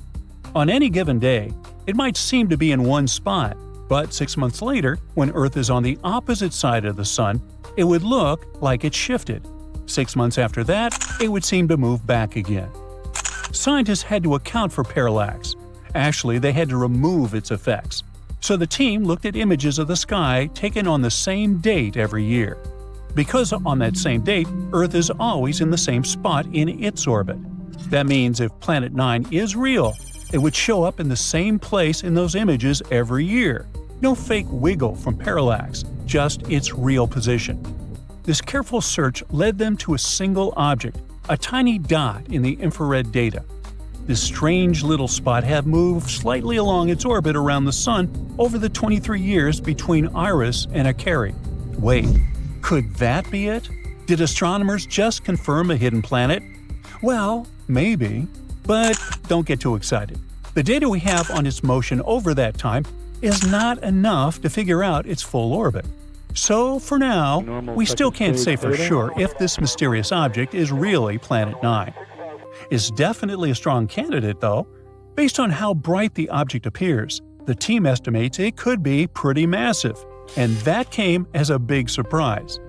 On any given day, it might seem to be in one spot, but 6 months later, when Earth is on the opposite side of the Sun, it would look like it shifted. 6 months after that, it would seem to move back again. Scientists had to account for parallax. Actually, they had to remove its effects. So the team looked at images of the sky taken on the same date every year. Because on that same date, Earth is always in the same spot in its orbit. That means if Planet 9 is real, it would show up in the same place in those images every year. No fake wiggle from parallax, just its real position. This careful search led them to a single object, a tiny dot in the infrared data. This strange little spot had moved slightly along its orbit around the Sun over the 23 years between Iris and Akari. Wait, could that be it? Did astronomers just confirm a hidden planet? Well, maybe. But don't get too excited. The data we have on its motion over that time is not enough to figure out its full orbit. So, for now, we still can't say for sure if this mysterious object is really Planet 9. It's definitely a strong candidate, though. Based on how bright the object appears, the team estimates it could be pretty massive, and that came as a big surprise.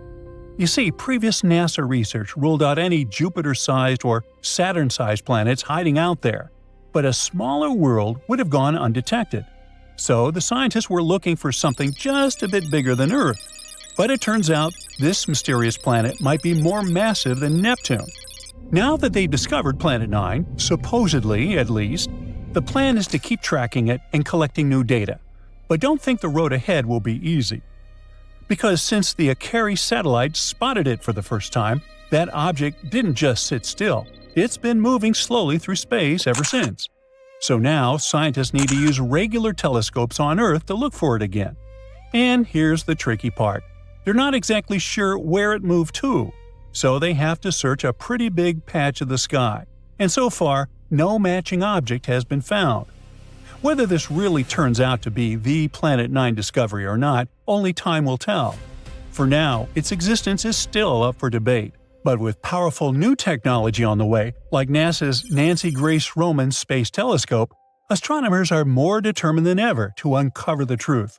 You see, previous NASA research ruled out any Jupiter-sized or Saturn-sized planets hiding out there, but a smaller world would have gone undetected. So the scientists were looking for something just a bit bigger than Earth. But it turns out this mysterious planet might be more massive than Neptune. Now that they've discovered Planet 9, supposedly at least, the plan is to keep tracking it and collecting new data. But don't think the road ahead will be easy. Because since the Akari satellite spotted it for the first time, that object didn't just sit still. It's been moving slowly through space ever since. So now scientists need to use regular telescopes on Earth to look for it again. And here's the tricky part. They're not exactly sure where it moved to. so they have to search a pretty big patch of the sky, and so far, no matching object has been found. Whether this really turns out to be the Planet 9 discovery or not, only time will tell. For now, its existence is still up for debate. But with powerful new technology on the way, like NASA's Nancy Grace Roman Space Telescope, astronomers are more determined than ever to uncover the truth.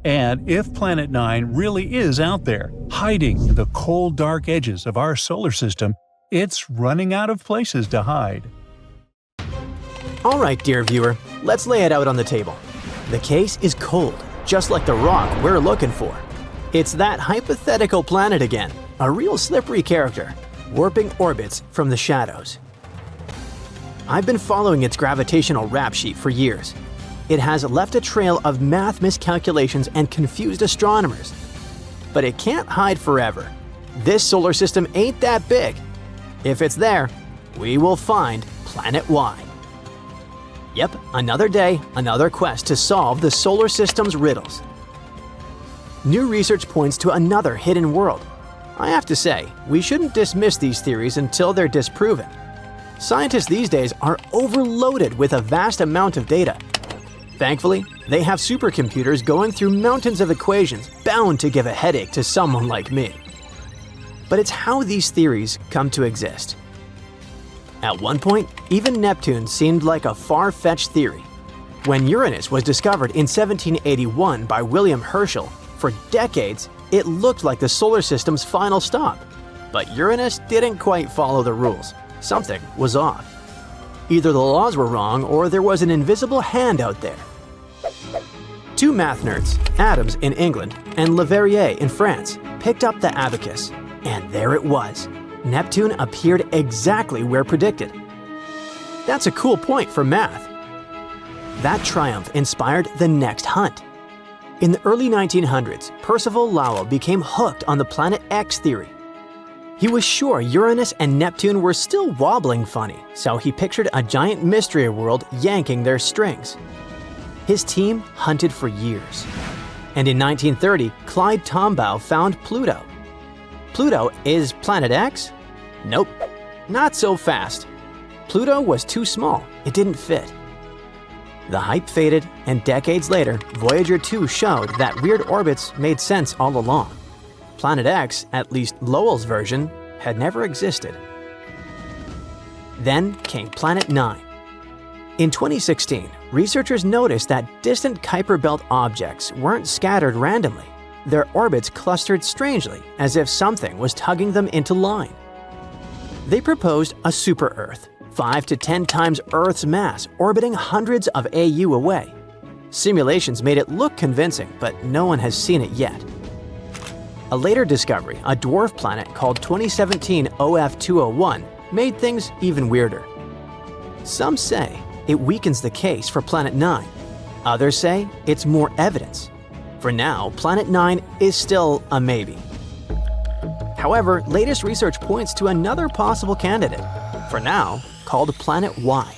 And if Planet 9 really is out there, hiding in the cold, dark edges of our solar system, it's running out of places to hide. Alright, dear viewer, let's lay it out on the table. The case is cold, just like the rock we're looking for. It's that hypothetical planet again, a real slippery character, warping orbits from the shadows. I've been following its gravitational rap sheet for years. It has left a trail of math miscalculations and confused astronomers. But it can't hide forever. This solar system ain't that big. If it's there, we will find Planet Y. Yep, another day, another quest to solve the solar system's riddles. New research points to another hidden world. I have to say, we shouldn't dismiss these theories until they're disproven. Scientists these days are overloaded with a vast amount of data. Thankfully, they have supercomputers going through mountains of equations bound to give a headache to someone like me. But it's how these theories come to exist. At one point, even Neptune seemed like a far-fetched theory. When Uranus was discovered in 1781 by William Herschel, for decades, it looked like the solar system's final stop. But Uranus didn't quite follow the rules. Something was off. Either the laws were wrong or there was an invisible hand out there. Two math nerds, Adams in England and Leverrier in France, picked up the abacus, and there it was. Neptune appeared exactly where predicted. That's a cool point for math. That triumph inspired the next hunt. In the early 1900s, Percival Lowell became hooked on the Planet X theory. He was sure Uranus and Neptune were still wobbling funny, so he pictured a giant mystery world yanking their strings. His team hunted for years. And in 1930, Clyde Tombaugh found Pluto. Pluto is Planet X? Nope, not so fast. Pluto was too small, it didn't fit. The hype faded, and decades later, Voyager 2 showed that weird orbits made sense all along. Planet X, at least Lowell's version, had never existed. Then came Planet 9. In 2016, researchers noticed that distant Kuiper Belt objects weren't scattered randomly. Their orbits clustered strangely, as if something was tugging them into line. They proposed a super-Earth, 5 to 10 times Earth's mass, orbiting hundreds of AU away. Simulations made it look convincing, but no one has seen it yet. A later discovery, a dwarf planet called 2017 OF201, made things even weirder. Some say it weakens the case for Planet 9. Others say it's more evidence. For now, Planet 9 is still a maybe. However, latest research points to another possible candidate, for now called Planet Y.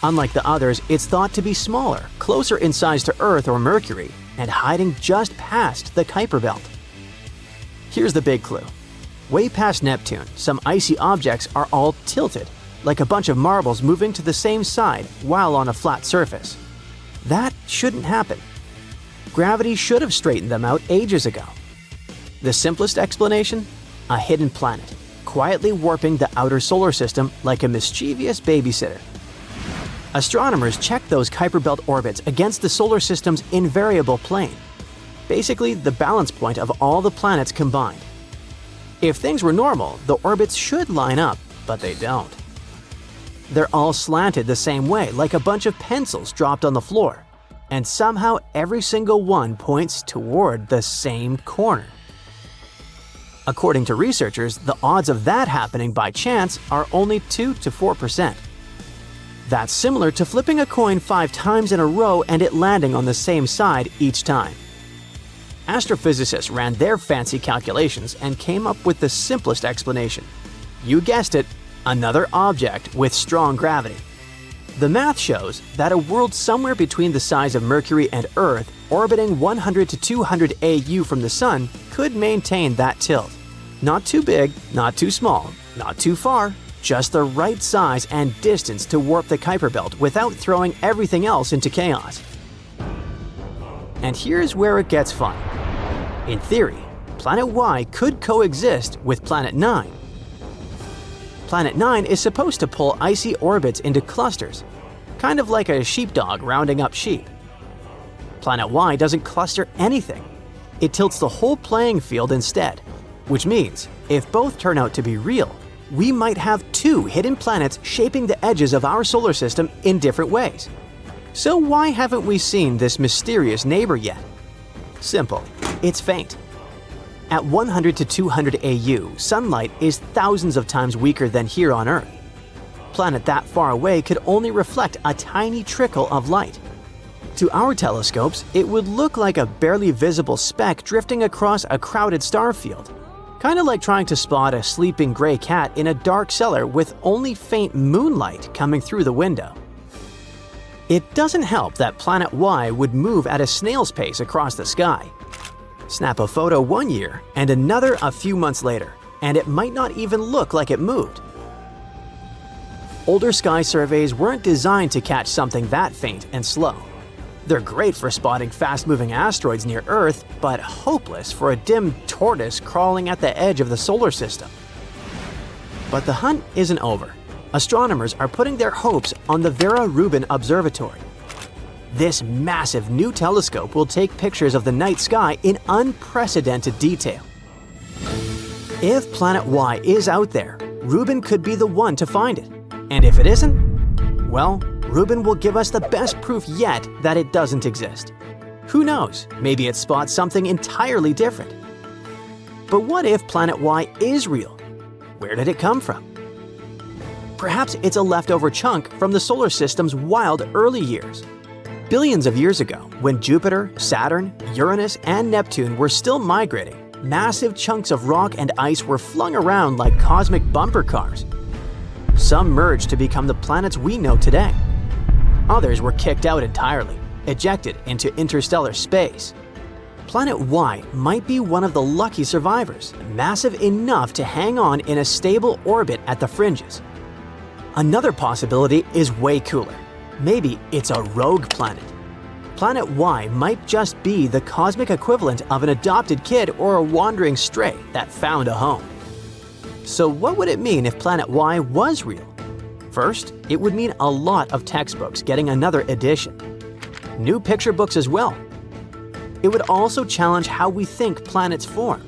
Unlike the others, it's thought to be smaller, closer in size to Earth or Mercury, and hiding just past the Kuiper Belt. Here's the big clue. Way past Neptune, some icy objects are all tilted, like a bunch of marbles moving to the same side while on a flat surface. That shouldn't happen. Gravity should have straightened them out ages ago. The simplest explanation? A hidden planet, quietly warping the outer solar system like a mischievous babysitter. Astronomers check those Kuiper Belt orbits against the solar system's invariable plane, basically the balance point of all the planets combined. If things were normal, the orbits should line up, but they don't. They're all slanted the same way, like a bunch of pencils dropped on the floor, and somehow every single one points toward the same corner. According to researchers, the odds of that happening by chance are only 2 to 4%. That's similar to flipping a coin 5 times in a row and it landing on the same side each time. Astrophysicists ran their fancy calculations and came up with the simplest explanation. You guessed it, another object with strong gravity. The math shows that a world somewhere between the size of Mercury and Earth, orbiting 100 to 200 AU from the Sun, could maintain that tilt. Not too big, not too small, not too far, just the right size and distance to warp the Kuiper belt without throwing everything else into chaos. And here's where it gets fun. In theory, Planet Y could coexist with Planet 9. Planet 9 is supposed to pull icy orbits into clusters, kind of like a sheepdog rounding up sheep. Planet Y doesn't cluster anything. It tilts the whole playing field instead, which means if both turn out to be real, we might have two hidden planets shaping the edges of our solar system in different ways. So why haven't we seen this mysterious neighbor yet? Simple, it's faint. At 100 to 200 AU, sunlight is thousands of times weaker than here on Earth. Planet that far away could only reflect a tiny trickle of light. To our telescopes, it would look like a barely visible speck drifting across a crowded star field. Kind of like trying to spot a sleeping gray cat in a dark cellar with only faint moonlight coming through the window. It doesn't help that Planet Y would move at a snail's pace across the sky. Snap a photo one year and another a few months later, and it might not even look like it moved. Older sky surveys weren't designed to catch something that faint and slow. They're great for spotting fast-moving asteroids near Earth, but hopeless for a dim tortoise crawling at the edge of the solar system. But the hunt isn't over. Astronomers are putting their hopes on the Rubin Observatory. This massive new telescope will take pictures of the night sky in unprecedented detail. If Planet Y is out there, Rubin could be the one to find it. And if it isn't, well, Rubin will give us the best proof yet that it doesn't exist. Who knows, maybe it spots something entirely different. But what if Planet Y is real? Where did it come from? Perhaps it's a leftover chunk from the solar system's wild early years. Billions of years ago, when Jupiter, Saturn, Uranus, and Neptune were still migrating, massive chunks of rock and ice were flung around like cosmic bumper cars. Some merged to become the planets we know today. Others were kicked out entirely, ejected into interstellar space. Planet Y might be one of the lucky survivors, massive enough to hang on in a stable orbit at the fringes. Another possibility is way cooler. Maybe it's a rogue planet. Planet Y might just be the cosmic equivalent of an adopted kid or a wandering stray that found a home. So what would it mean if Planet Y was real? First, it would mean a lot of textbooks getting another edition. New picture books as well. It would also challenge how we think planets form.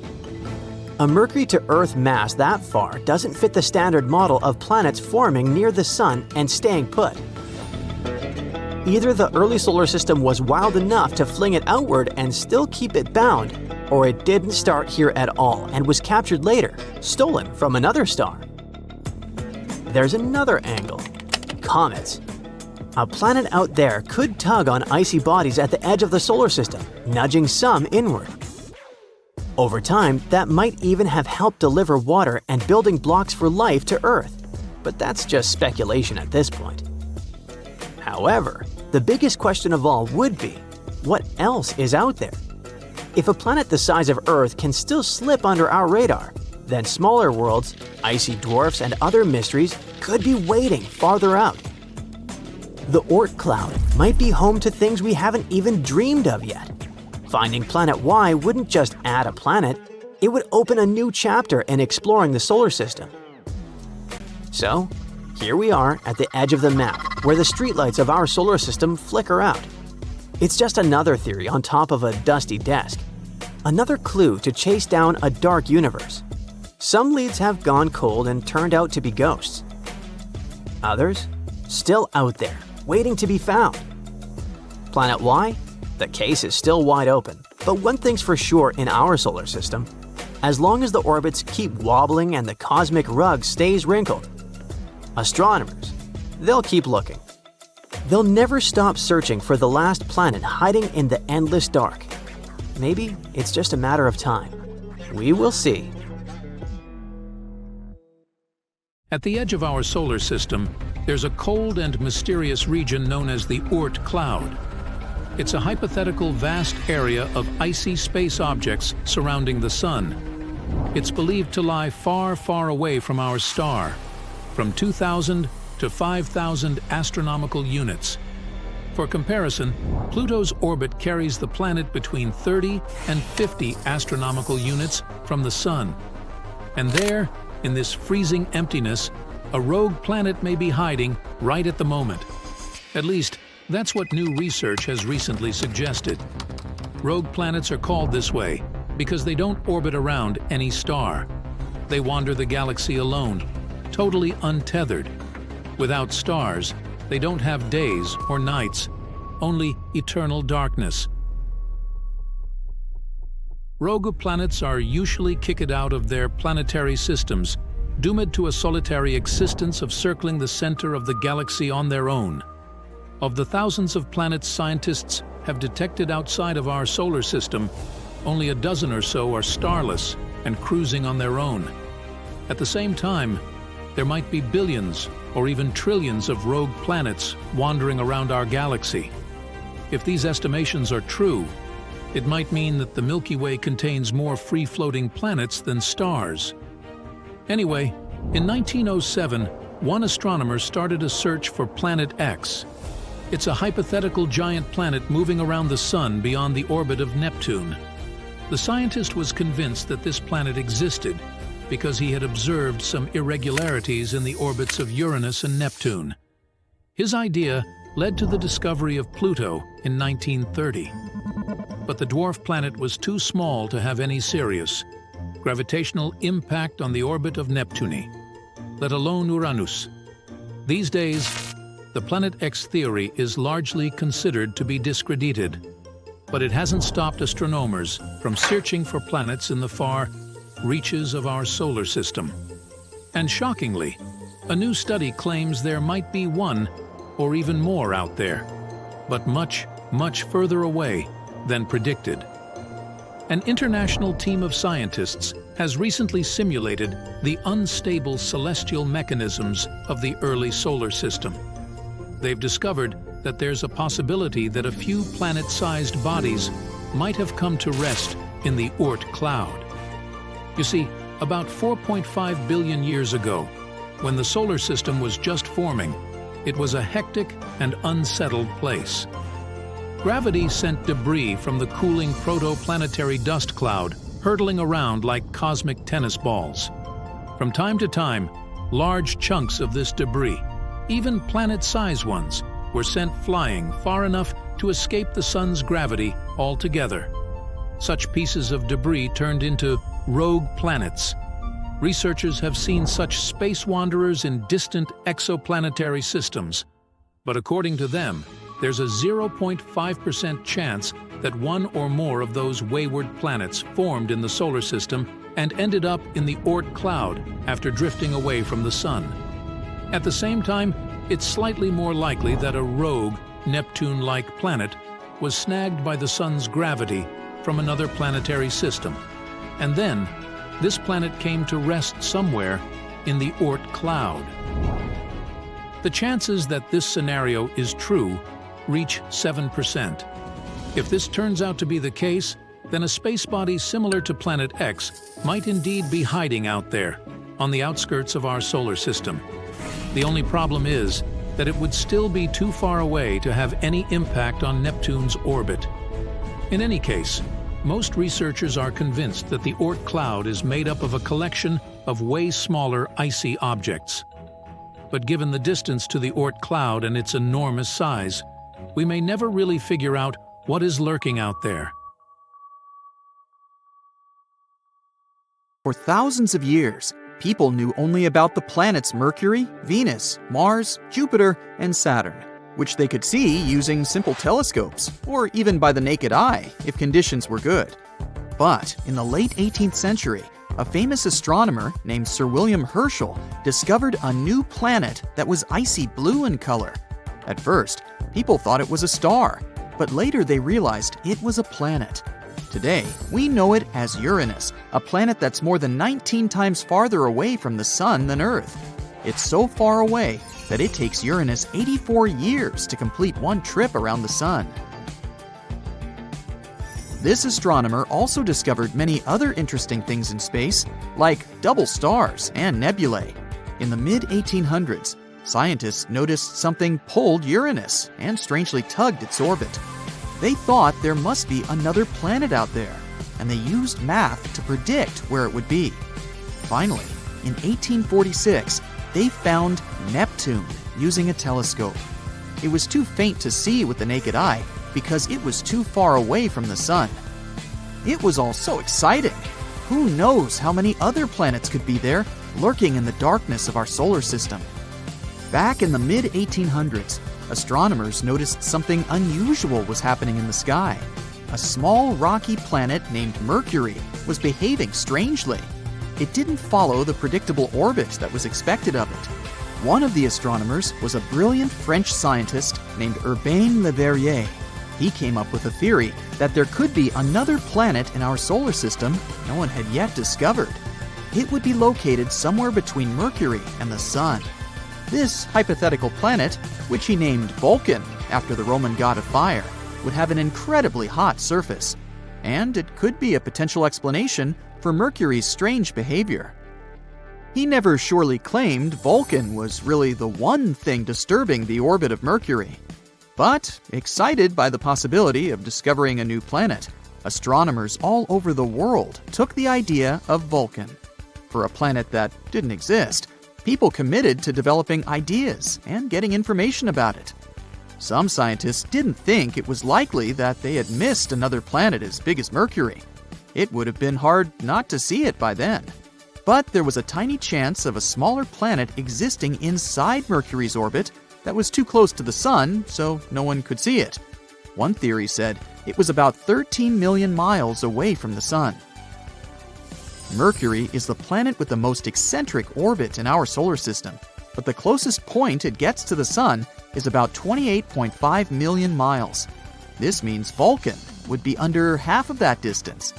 A Mercury to Earth mass that far doesn't fit the standard model of planets forming near the Sun and staying put. Either the early solar system was wild enough to fling it outward and still keep it bound, or it didn't start here at all and was captured later, stolen from another star. There's another angle. Comets. A planet out there could tug on icy bodies at the edge of the solar system, nudging some inward. Over time, that might even have helped deliver water and building blocks for life to Earth. But that's just speculation at this point. However, the biggest question of all would be, what else is out there? If a planet the size of Earth can still slip under our radar, then smaller worlds, icy dwarfs, and other mysteries could be waiting farther out. The Oort cloud might be home to things we haven't even dreamed of yet. Finding Planet Y wouldn't just add a planet, it would open a new chapter in exploring the solar system. So, here we are at the edge of the map, where the streetlights of our solar system flicker out. It's just another theory on top of a dusty desk. Another clue to chase down a dark universe. Some leads have gone cold and turned out to be ghosts. Others, still out there, waiting to be found. Planet Y? The case is still wide open, but one thing's for sure in our solar system. As long as the orbits keep wobbling and the cosmic rug stays wrinkled, astronomers, they'll keep looking. They'll never stop searching for the last planet hiding in the endless dark. Maybe it's just a matter of time. We will see. At the edge of our solar system, there's a cold and mysterious region known as the Oort cloud. It's a hypothetical vast area of icy space objects surrounding the Sun. It's believed to lie far, far away from our star, from 2,000 to 5,000 astronomical units. For comparison, Pluto's orbit carries the planet between 30 and 50 astronomical units from the Sun. And there, in this freezing emptiness, a rogue planet may be hiding right at the moment. At least, that's what new research has recently suggested. Rogue planets are called this way because they don't orbit around any star. They wander the galaxy alone, totally untethered. Without stars, they don't have days or nights, only eternal darkness. Rogue planets are usually kicked out of their planetary systems, doomed to a solitary existence of circling the center of the galaxy on their own. Of the thousands of planets scientists have detected outside of our solar system, only a dozen or so are starless and cruising on their own. At the same time, there might be billions or even trillions of rogue planets wandering around our galaxy. If these estimations are true, it might mean that the Milky Way contains more free-floating planets than stars. Anyway, in 1907, one astronomer started a search for Planet X. It's a hypothetical giant planet moving around the Sun beyond the orbit of Neptune. The scientist was convinced that this planet existed because he had observed some irregularities in the orbits of Uranus and Neptune. His idea led to the discovery of Pluto in 1930. But the dwarf planet was too small to have any serious gravitational impact on the orbit of Neptune, let alone Uranus. These days, the Planet X theory is largely considered to be discredited, but it hasn't stopped astronomers from searching for planets in the far reaches of our solar system. And shockingly, a new study claims there might be one or even more out there, but much, much further away than predicted. An international team of scientists has recently simulated the unstable celestial mechanisms of the early solar system. They've discovered that there's a possibility that a few planet-sized bodies might have come to rest in the Oort cloud. You see, about 4.5 billion years ago, when the solar system was just forming, it was a hectic and unsettled place. Gravity sent debris from the cooling protoplanetary dust cloud hurtling around like cosmic tennis balls. From time to time, large chunks of this debris, even planet-sized ones, were sent flying far enough to escape the sun's gravity altogether. Such pieces of debris turned into rogue planets. Researchers have seen such space wanderers in distant exoplanetary systems, but according to them, there's a 0.5% chance that one or more of those wayward planets formed in the solar system and ended up in the Oort cloud after drifting away from the sun. At the same time, it's slightly more likely that a rogue, Neptune-like planet was snagged by the sun's gravity from another planetary system. And then, this planet came to rest somewhere in the Oort cloud. The chances that this scenario is true reach 7%. If this turns out to be the case, then a space body similar to Planet X might indeed be hiding out there, on the outskirts of our solar system. The only problem is that it would still be too far away to have any impact on Neptune's orbit. In any case, most researchers are convinced that the Oort cloud is made up of a collection of way smaller icy objects. But given the distance to the Oort cloud and its enormous size, we may never really figure out what is lurking out there. For thousands of years, people knew only about the planets Mercury, Venus, Mars, Jupiter, and Saturn, which they could see using simple telescopes, or even by the naked eye if conditions were good. But in the late 18th century, a famous astronomer named Sir William Herschel discovered a new planet that was icy blue in color. At first, people thought it was a star, but later they realized it was a planet. Today, we know it as Uranus, a planet that's more than 19 times farther away from the Sun than Earth. It's so far away that it takes Uranus 84 years to complete one trip around the Sun. This astronomer also discovered many other interesting things in space, like double stars and nebulae. In the mid-1800s, scientists noticed something pulled Uranus and strangely tugged its orbit. They thought there must be another planet out there, and they used math to predict where it would be. Finally, in 1846, they found Neptune using a telescope. It was too faint to see with the naked eye because it was too far away from the sun. It was all so exciting. Who knows how many other planets could be there, lurking in the darkness of our solar system? Back in the mid-1800s, astronomers noticed something unusual was happening in the sky. A small rocky planet named Mercury was behaving strangely. It didn't follow the predictable orbit that was expected of it. One of the astronomers was a brilliant French scientist named Urbain Le Verrier. He came up with a theory that there could be another planet in our solar system no one had yet discovered. It would be located somewhere between Mercury and the Sun. This hypothetical planet, which he named Vulcan after the Roman god of fire, would have an incredibly hot surface, and it could be a potential explanation for Mercury's strange behavior. He never surely claimed Vulcan was really the one thing disturbing the orbit of Mercury. But, excited by the possibility of discovering a new planet, astronomers all over the world took the idea of Vulcan. For a planet that didn't exist, people committed to developing ideas and getting information about it. Some scientists didn't think it was likely that they had missed another planet as big as Mercury. It would have been hard not to see it by then. But there was a tiny chance of a smaller planet existing inside Mercury's orbit that was too close to the Sun, so no one could see it. One theory said it was about 13 million miles away from the Sun. Mercury is the planet with the most eccentric orbit in our solar system, but the closest point it gets to the Sun is about 28.5 million miles. This means Vulcan would be under half of that distance.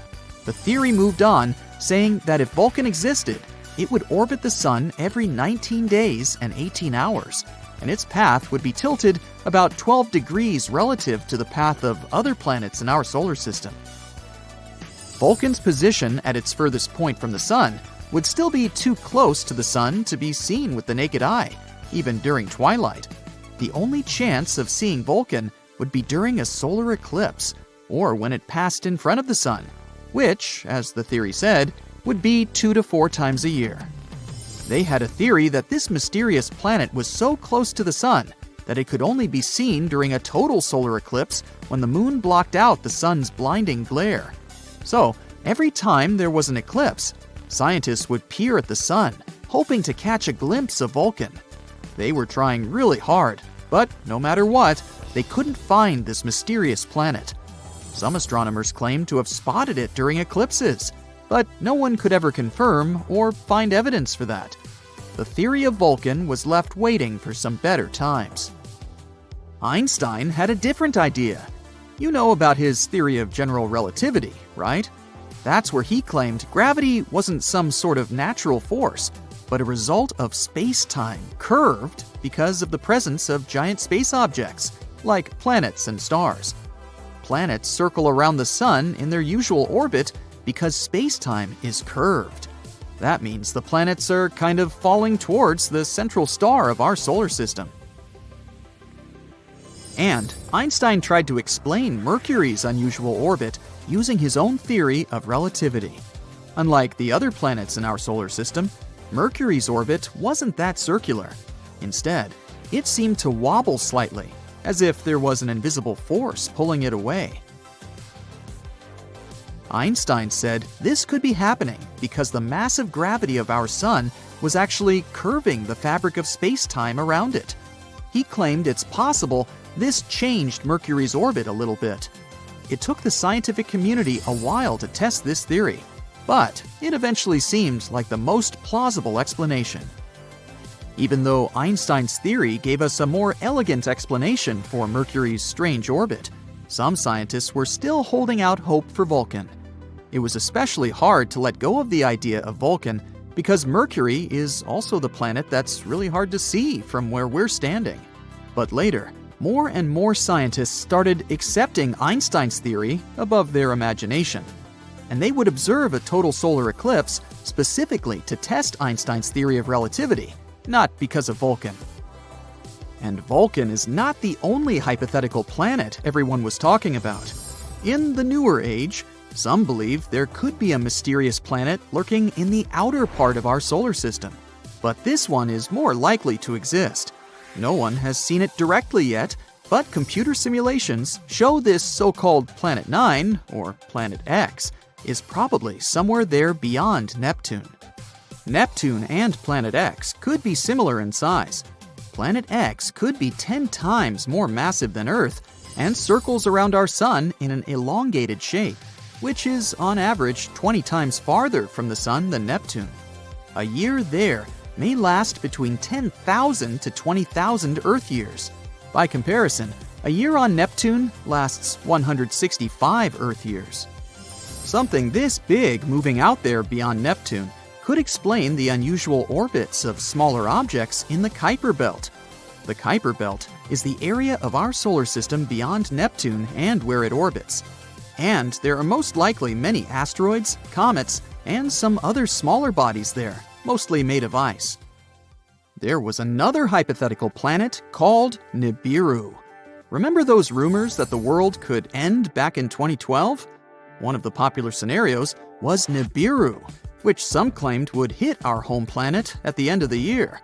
The theory moved on, saying that if Vulcan existed, it would orbit the Sun every 19 days and 18 hours, and its path would be tilted about 12 degrees relative to the path of other planets in our solar system. Vulcan's position at its furthest point from the Sun would still be too close to the Sun to be seen with the naked eye, even during twilight. The only chance of seeing Vulcan would be during a solar eclipse, or when it passed in front of the Sun, which, as the theory said, would be 2 to 4 times a year. They had a theory that this mysterious planet was so close to the Sun that it could only be seen during a total solar eclipse when the moon blocked out the Sun's blinding glare. So, every time there was an eclipse, scientists would peer at the Sun, hoping to catch a glimpse of Vulcan. They were trying really hard, but no matter what, they couldn't find this mysterious planet. Some astronomers claimed to have spotted it during eclipses, but no one could ever confirm or find evidence for that. The theory of Vulcan was left waiting for some better times. Einstein had a different idea. You know about his theory of general relativity, right? That's where he claimed gravity wasn't some sort of natural force, but a result of space-time curved because of the presence of giant space objects, like planets and stars. Planets circle around the Sun in their usual orbit because space-time is curved. That means the planets are kind of falling towards the central star of our solar system. And Einstein tried to explain Mercury's unusual orbit using his own theory of relativity. Unlike the other planets in our solar system, Mercury's orbit wasn't that circular. Instead, it seemed to wobble slightly, as if there was an invisible force pulling it away. Einstein said this could be happening because the massive gravity of our Sun was actually curving the fabric of space-time around it. He claimed it's possible this changed Mercury's orbit a little bit. It took the scientific community a while to test this theory, but it eventually seemed like the most plausible explanation. Even though Einstein's theory gave us a more elegant explanation for Mercury's strange orbit, some scientists were still holding out hope for Vulcan. It was especially hard to let go of the idea of Vulcan because Mercury is also the planet that's really hard to see from where we're standing. But later, more and more scientists started accepting Einstein's theory above their imagination. And they would observe a total solar eclipse specifically to test Einstein's theory of relativity, not because of Vulcan. And Vulcan is not the only hypothetical planet everyone was talking about. In the newer age, some believe there could be a mysterious planet lurking in the outer part of our solar system. But this one is more likely to exist. No one has seen it directly yet, but computer simulations show this so-called Planet 9, or Planet X, is probably somewhere there beyond Neptune. Neptune and Planet X could be similar in size. Planet X could be 10 times more massive than Earth and circles around our Sun in an elongated shape, which is on average 20 times farther from the Sun than Neptune. A year there may last between 10,000 to 20,000 Earth years. By comparison, a year on Neptune lasts 165 Earth years. Something this big moving out there beyond Neptune could explain the unusual orbits of smaller objects in the Kuiper belt. The Kuiper belt is the area of our solar system beyond Neptune and where it orbits. And there are most likely many asteroids, comets, and some other smaller bodies there, mostly made of ice. There was another hypothetical planet called Nibiru. Remember those rumors that the world could end back in 2012? One of the popular scenarios was Nibiru, which some claimed would hit our home planet at the end of the year.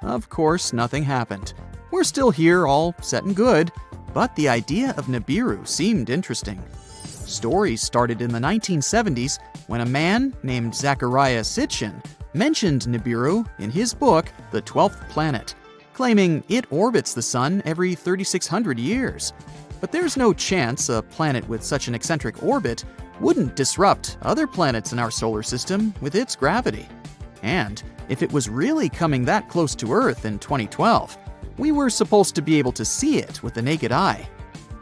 Of course, nothing happened. We're still here, all set and good, but the idea of Nibiru seemed interesting. Stories started in the 1970s when a man named Zecharia Sitchin mentioned Nibiru in his book, The 12th Planet, claiming it orbits the Sun every 3,600 years. But there's no chance a planet with such an eccentric orbit wouldn't disrupt other planets in our solar system with its gravity. And if it was really coming that close to Earth in 2012, we were supposed to be able to see it with the naked eye.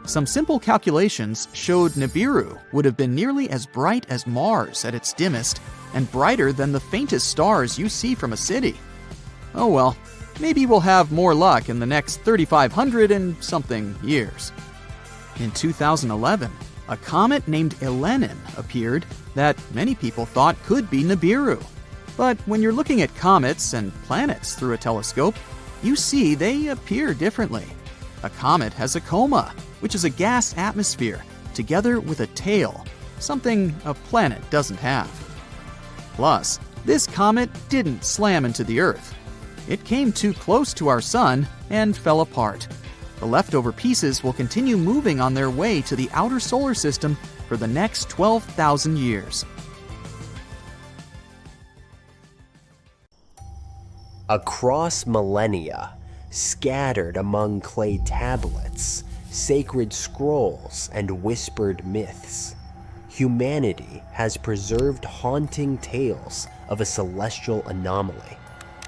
Some simple calculations showed Nibiru would have been nearly as bright as Mars at its dimmest and brighter than the faintest stars you see from a city. Oh well, maybe we'll have more luck in the next 3,500 and something years. In 2011, a comet named Elenin appeared that many people thought could be Nibiru. But when you're looking at comets and planets through a telescope, you see they appear differently. A comet has a coma, which is a gas atmosphere, together with a tail, something a planet doesn't have. Plus, this comet didn't slam into the Earth. It came too close to our Sun and fell apart. The leftover pieces will continue moving on their way to the outer solar system for the next 12,000 years. Across millennia, scattered among clay tablets, sacred scrolls, and whispered myths, humanity has preserved haunting tales of a celestial anomaly,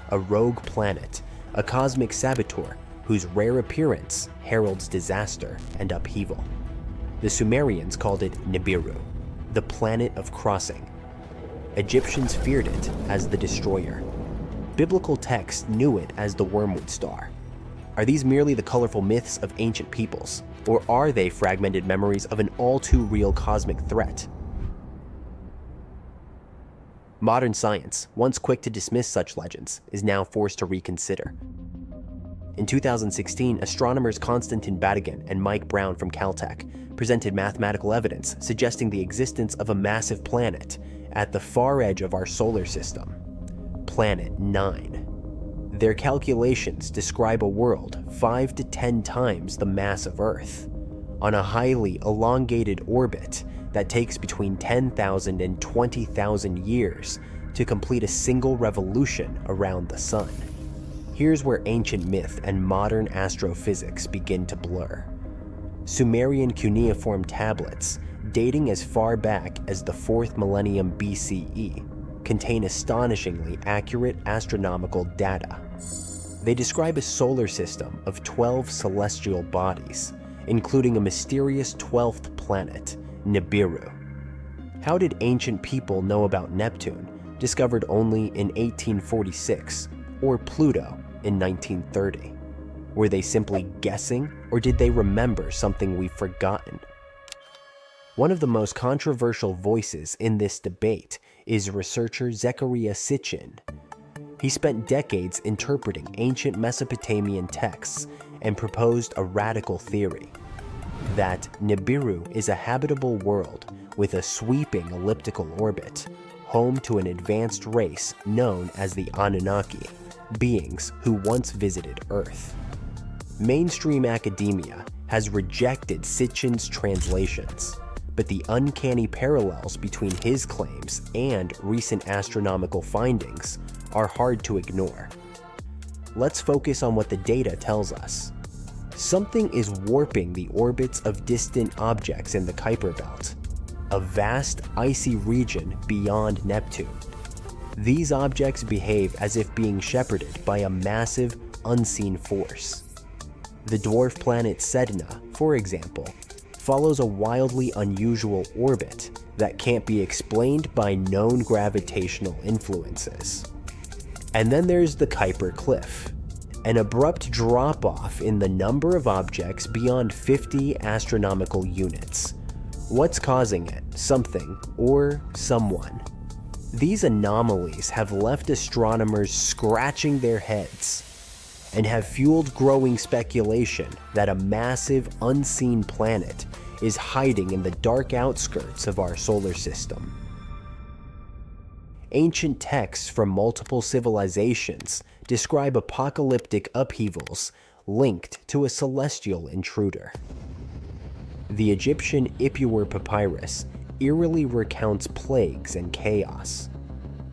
a rogue planet, a cosmic saboteur whose rare appearance heralds disaster and upheaval. The Sumerians called it Nibiru, the planet of crossing. Egyptians feared it as the destroyer. Biblical texts knew it as the wormwood star. Are these merely the colorful myths of ancient peoples, or are they fragmented memories of an all-too-real cosmic threat? Modern science, once quick to dismiss such legends, is now forced to reconsider. In 2016, astronomers Konstantin Batygin and Mike Brown from Caltech presented mathematical evidence suggesting the existence of a massive planet at the far edge of our solar system, Planet 9. Their calculations describe a world 5 to 10 times the mass of Earth, on a highly elongated orbit that takes between 10,000 and 20,000 years to complete a single revolution around the Sun. Here's where ancient myth and modern astrophysics begin to blur. Sumerian cuneiform tablets, dating as far back as the 4th millennium BCE, contain astonishingly accurate astronomical data. They describe a solar system of 12 celestial bodies, including a mysterious 12th planet, Nibiru. How did ancient people know about Neptune, discovered only in 1846, or Pluto in 1930? Were they simply guessing, or did they remember something we've forgotten? One of the most controversial voices in this debate is researcher Zecharia Sitchin. He spent decades interpreting ancient Mesopotamian texts and proposed a radical theory that Nibiru is a habitable world with a sweeping elliptical orbit, home to an advanced race known as the Anunnaki, beings who once visited Earth. Mainstream academia has rejected Sitchin's translations, but the uncanny parallels between his claims and recent astronomical findings are hard to ignore. Let's focus on what the data tells us. Something is warping the orbits of distant objects in the Kuiper belt, a vast icy region beyond Neptune. These objects behave as if being shepherded by a massive, unseen force. The dwarf planet Sedna, for example, follows a wildly unusual orbit that can't be explained by known gravitational influences. And then there's the Kuiper Cliff, an abrupt drop-off in the number of objects beyond 50 astronomical units. What's causing it? Something or someone. These anomalies have left astronomers scratching their heads and have fueled growing speculation that a massive, unseen planet is hiding in the dark outskirts of our solar system. Ancient texts from multiple civilizations describe apocalyptic upheavals linked to a celestial intruder. The Egyptian Ipuwer papyrus eerily recounts plagues and chaos.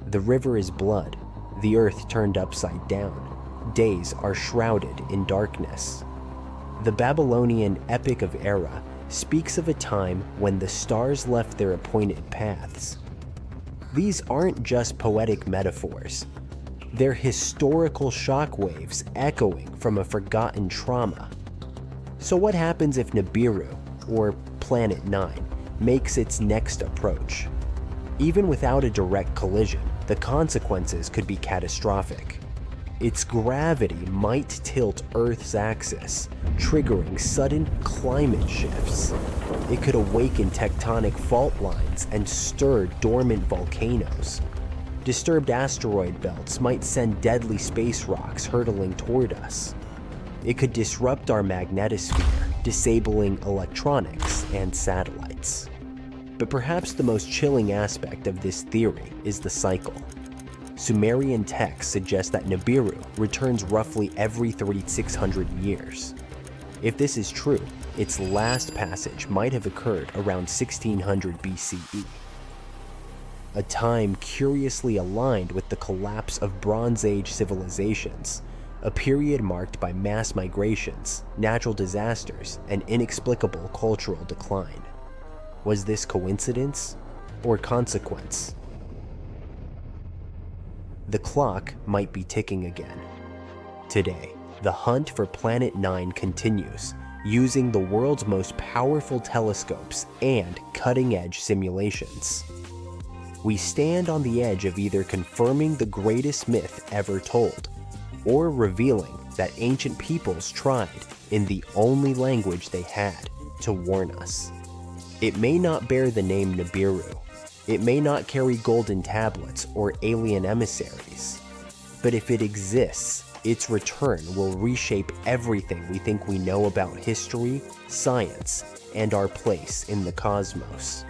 The river is blood, the earth turned upside down, days are shrouded in darkness. The Babylonian Epic of Era speaks of a time when the stars left their appointed paths. These aren't just poetic metaphors. They're historical shockwaves echoing from a forgotten trauma. So what happens if Nibiru, or Planet 9, makes its next approach? Even without a direct collision, the consequences could be catastrophic. Its gravity might tilt Earth's axis, triggering sudden climate shifts. It could awaken tectonic fault lines and stir dormant volcanoes. Disturbed asteroid belts might send deadly space rocks hurtling toward us. It could disrupt our magnetosphere, disabling electronics and satellites. But perhaps the most chilling aspect of this theory is the cycle. Sumerian texts suggest that Nibiru returns roughly every 3,600 years. If this is true, its last passage might have occurred around 1600 BCE, a time curiously aligned with the collapse of Bronze Age civilizations, a period marked by mass migrations, natural disasters, and inexplicable cultural decline. Was this coincidence or consequence? The clock might be ticking again. Today, the hunt for Planet 9 continues, using the world's most powerful telescopes and cutting-edge simulations. We stand on the edge of either confirming the greatest myth ever told, or revealing that ancient peoples tried, in the only language they had, to warn us. It may not bear the name Nibiru. It may not carry golden tablets or alien emissaries, but if it exists, its return will reshape everything we think we know about history, science, and our place in the cosmos.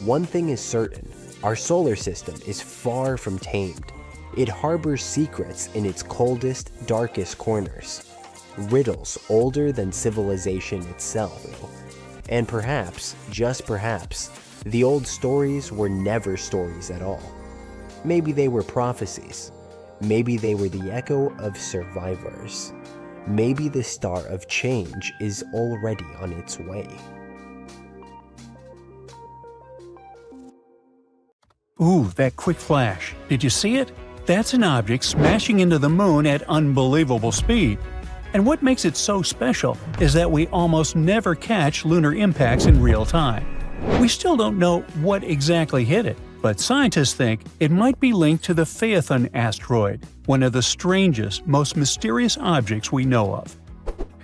One thing is certain, our solar system is far from tamed. It harbors secrets in its coldest, darkest corners, riddles older than civilization itself. And perhaps, just perhaps, the old stories were never stories at all. Maybe they were prophecies. Maybe they were the echo of survivors. Maybe the star of change is already on its way. Ooh, that quick flash. Did you see it? That's an object smashing into the moon at unbelievable speed. And what makes it so special is that we almost never catch lunar impacts in real time. We still don't know what exactly hit it, But scientists think it might be linked to the Phaethon asteroid, one of the strangest, most mysterious objects we know of.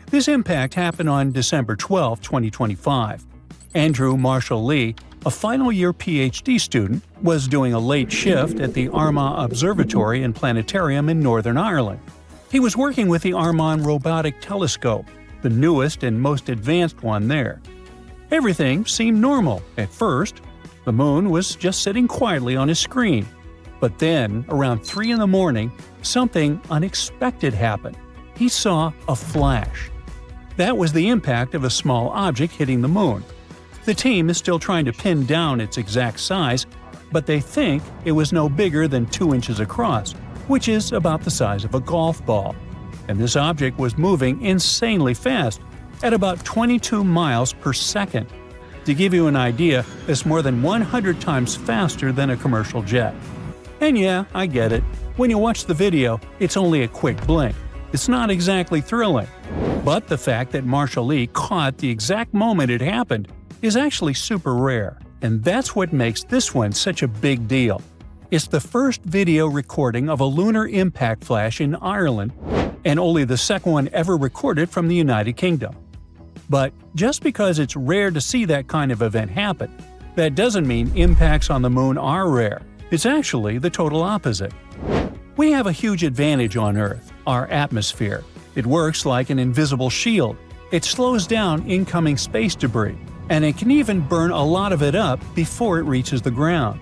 This impact happened on December 12, 2025. Andrew Marshall Lee, a final-year PhD student, was doing a late shift at the Armagh Observatory and Planetarium in Northern Ireland. He was working with the Armagh Robotic Telescope, the newest and most advanced one there. Everything seemed normal at first. The moon was just sitting quietly on his screen. But then, around 3 in the morning, something unexpected happened. He saw a flash. That was the impact of a small object hitting the moon. The team is still trying to pin down its exact size, but they think it was no bigger than 2 inches across, which is about the size of a golf ball. And this object was moving insanely fast, at about 22 miles per second. To give you an idea, it's more than 100 times faster than a commercial jet. And yeah, I get it. When you watch the video, it's only a quick blink. It's not exactly thrilling. But the fact that Marshall Lee caught the exact moment it happened is actually super rare, and that's what makes this one such a big deal. It's the first video recording of a lunar impact flash in Ireland, and only the second one ever recorded from the United Kingdom. But just because it's rare to see that kind of event happen, that doesn't mean impacts on the moon are rare. It's actually the total opposite. We have a huge advantage on Earth, our atmosphere. It works like an invisible shield. It slows down incoming space debris, and it can even burn a lot of it up before it reaches the ground.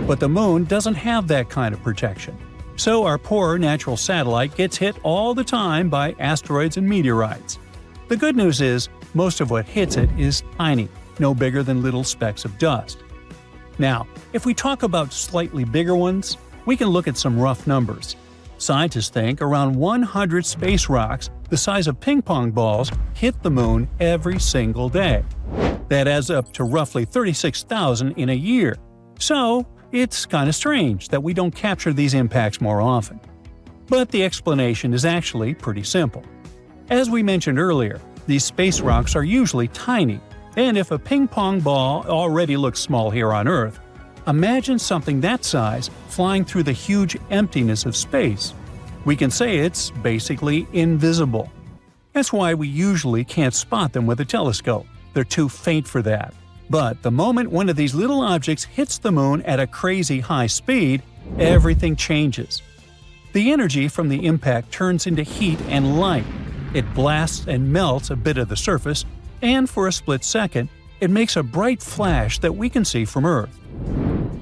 But the moon doesn't have that kind of protection. So our poor natural satellite gets hit all the time by asteroids and meteorites. The good news is, most of what hits it is tiny, no bigger than little specks of dust. Now, if we talk about slightly bigger ones, we can look at some rough numbers. Scientists think around 100 space rocks the size of ping pong balls hit the moon every single day. That adds up to roughly 36,000 in a year. So, it's kind of strange that we don't capture these impacts more often. But the explanation is actually pretty simple. As we mentioned earlier, these space rocks are usually tiny, and if a ping pong ball already looks small here on Earth, imagine something that size flying through the huge emptiness of space. We can say it's basically invisible. That's why we usually can't spot them with a telescope. They're too faint for that. But the moment one of these little objects hits the moon at a crazy high speed, everything changes. The energy from the impact turns into heat and light. It blasts and melts a bit of the surface, and for a split second, it makes a bright flash that we can see from Earth.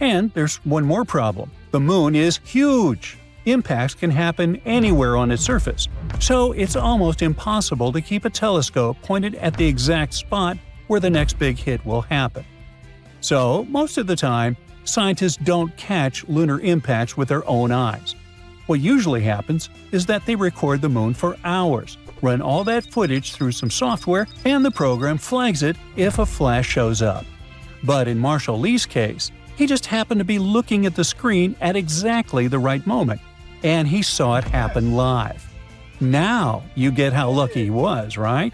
And there's one more problem. The moon is huge. Impacts can happen anywhere on its surface, so it's almost impossible to keep a telescope pointed at the exact spot where the next big hit will happen. So, most of the time, scientists don't catch lunar impacts with their own eyes. What usually happens is that they record the moon for hours, run all that footage through some software, and the program flags it if a flash shows up. But in Marshall Lee's case, he just happened to be looking at the screen at exactly the right moment, and he saw it happen live. Now you get how lucky he was, right?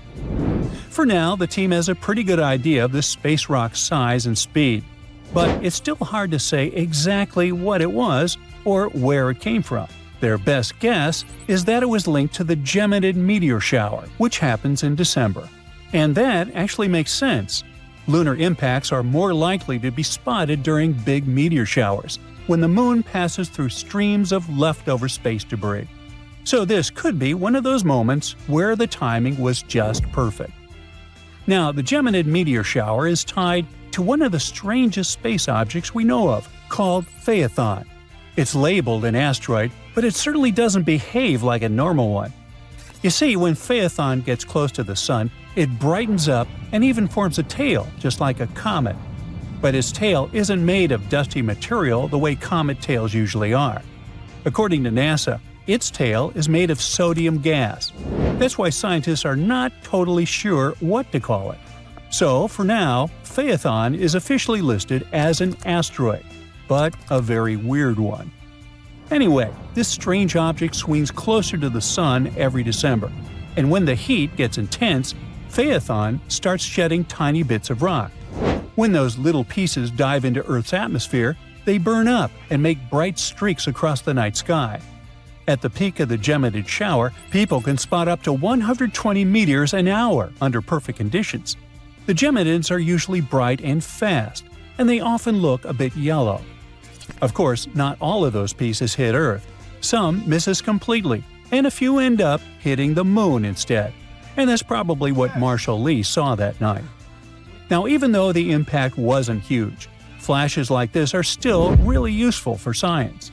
For now, the team has a pretty good idea of this space rock's size and speed, but it's still hard to say exactly what it was or where it came from. Their best guess is that it was linked to the Geminid meteor shower, which happens in December. And that actually makes sense. Lunar impacts are more likely to be spotted during big meteor showers, when the moon passes through streams of leftover space debris. So this could be one of those moments where the timing was just perfect. Now, the Geminid meteor shower is tied to one of the strangest space objects we know of, called Phaethon. It's labeled an asteroid, but it certainly doesn't behave like a normal one. You see, when Phaethon gets close to the Sun, it brightens up and even forms a tail, just like a comet. But its tail isn't made of dusty material the way comet tails usually are. According to NASA, its tail is made of sodium gas. That's why scientists are not totally sure what to call it. So, for now, Phaethon is officially listed as an asteroid, but a very weird one. Anyway, this strange object swings closer to the Sun every December, and when the heat gets intense, Phaethon starts shedding tiny bits of rock. When those little pieces dive into Earth's atmosphere, they burn up and make bright streaks across the night sky. At the peak of the Geminid shower, people can spot up to 120 meteors an hour under perfect conditions. The Geminids are usually bright and fast, and they often look a bit yellow. Of course, not all of those pieces hit Earth. Some miss us completely, and a few end up hitting the Moon instead. And that's probably what Marshall Lee saw that night. Now, even though the impact wasn't huge, flashes like this are still really useful for science.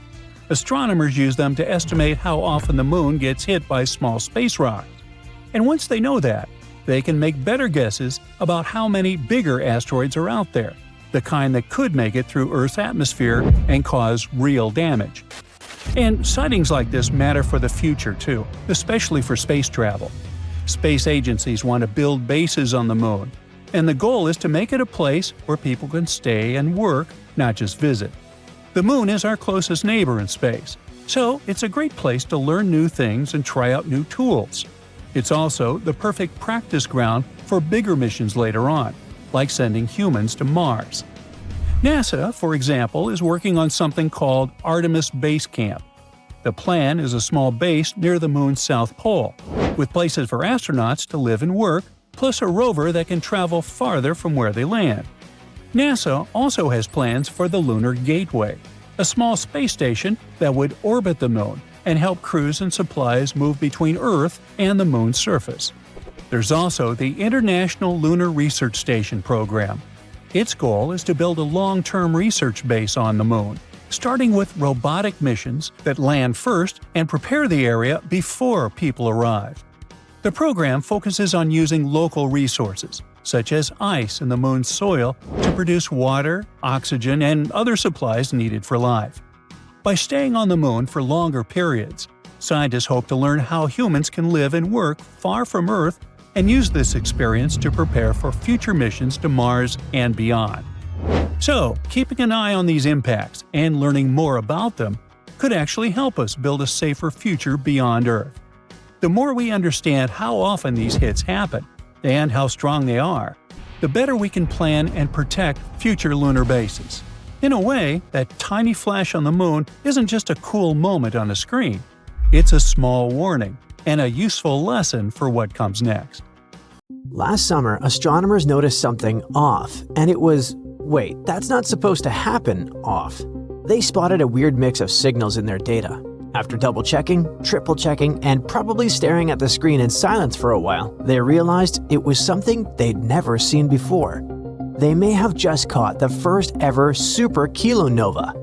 Astronomers use them to estimate how often the Moon gets hit by small space rocks. And once they know that, they can make better guesses about how many bigger asteroids are out there, the kind that could make it through Earth's atmosphere and cause real damage. And sightings like this matter for the future too, especially for space travel. Space agencies want to build bases on the Moon, and the goal is to make it a place where people can stay and work, not just visit. The Moon is our closest neighbor in space, so it's a great place to learn new things and try out new tools. It's also the perfect practice ground for bigger missions later on, like sending humans to Mars. NASA, for example, is working on something called Artemis Base Camp. The plan is a small base near the Moon's south pole, with places for astronauts to live and work, plus a rover that can travel farther from where they land. NASA also has plans for the Lunar Gateway, a small space station that would orbit the Moon and help crews and supplies move between Earth and the Moon's surface. There's also the International Lunar Research Station program. Its goal is to build a long-term research base on the Moon, starting with robotic missions that land first and prepare the area before people arrive. The program focuses on using local resources, such as ice in the Moon's soil, to produce water, oxygen, and other supplies needed for life. By staying on the Moon for longer periods, scientists hope to learn how humans can live and work far from Earth and use this experience to prepare for future missions to Mars and beyond. So, keeping an eye on these impacts and learning more about them could actually help us build a safer future beyond Earth. The more we understand how often these hits happen, and how strong they are, the better we can plan and protect future lunar bases. In a way, that tiny flash on the Moon isn't just a cool moment on a screen. It's a small warning and a useful lesson for what comes next. Last summer, astronomers noticed something off, and it was, wait, that's not supposed to happen off. They spotted a weird mix of signals in their data. After double-checking, triple-checking, and probably staring at the screen in silence for a while, they realized it was something they'd never seen before. They may have just caught the first ever super kilonova.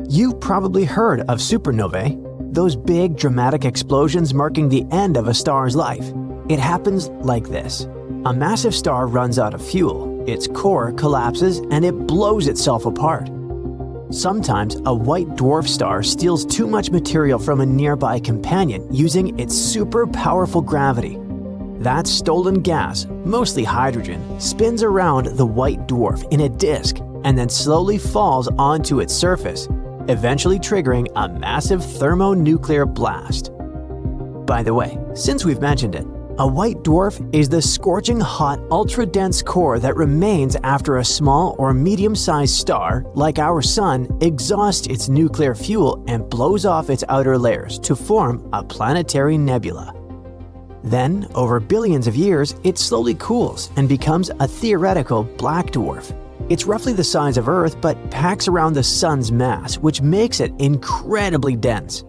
You've probably heard of supernovae, those big dramatic explosions marking the end of a star's life. It happens like this. A massive star runs out of fuel, its core collapses, and it blows itself apart. Sometimes a white dwarf star steals too much material from a nearby companion using its super powerful gravity. That stolen gas, mostly hydrogen, spins around the white dwarf in a disk and then slowly falls onto its surface, eventually triggering a massive thermonuclear blast. By the way, since we've mentioned it, a white dwarf is the scorching hot, ultra-dense core that remains after a small or medium-sized star, like our Sun, exhausts its nuclear fuel and blows off its outer layers to form a planetary nebula. Then, over billions of years, it slowly cools and becomes a theoretical black dwarf. It's roughly the size of Earth but packs around the Sun's mass, which makes it incredibly dense.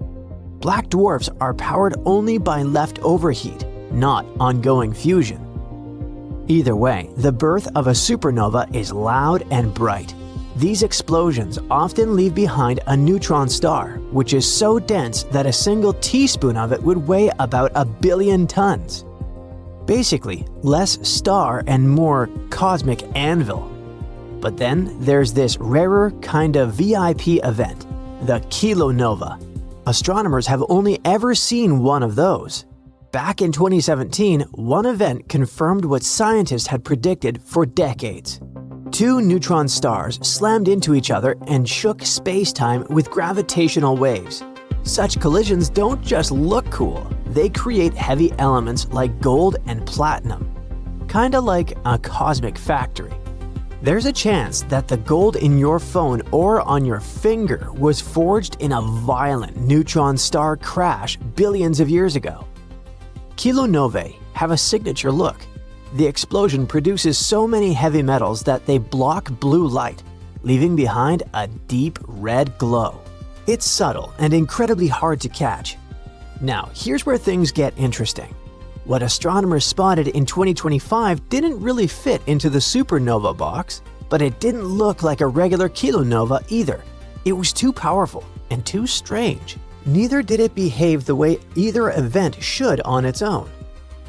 Black dwarfs are powered only by leftover heat, not ongoing fusion. Either way, the birth of a supernova is loud and bright. These explosions often leave behind a neutron star, which is so dense that a single teaspoon of it would weigh about 1 billion tons. Basically, less star and more cosmic anvil. But then there's this rarer kind of VIP event, the kilonova. Astronomers have only ever seen one of those. Back in 2017, one event confirmed what scientists had predicted for decades. 2 neutron stars slammed into each other and shook space-time with gravitational waves. Such collisions don't just look cool, they create heavy elements like gold and platinum. Kinda like a cosmic factory. There's a chance that the gold in your phone or on your finger was forged in a violent neutron star crash billions of years ago. Kilonovae have a signature look. The explosion produces so many heavy metals that they block blue light, leaving behind a deep red glow. It's subtle and incredibly hard to catch. Now, here's where things get interesting. What astronomers spotted in 2025 didn't really fit into the supernova box, but it didn't look like a regular kilonova either. It was too powerful and too strange. Neither did it behave the way either event should on its own.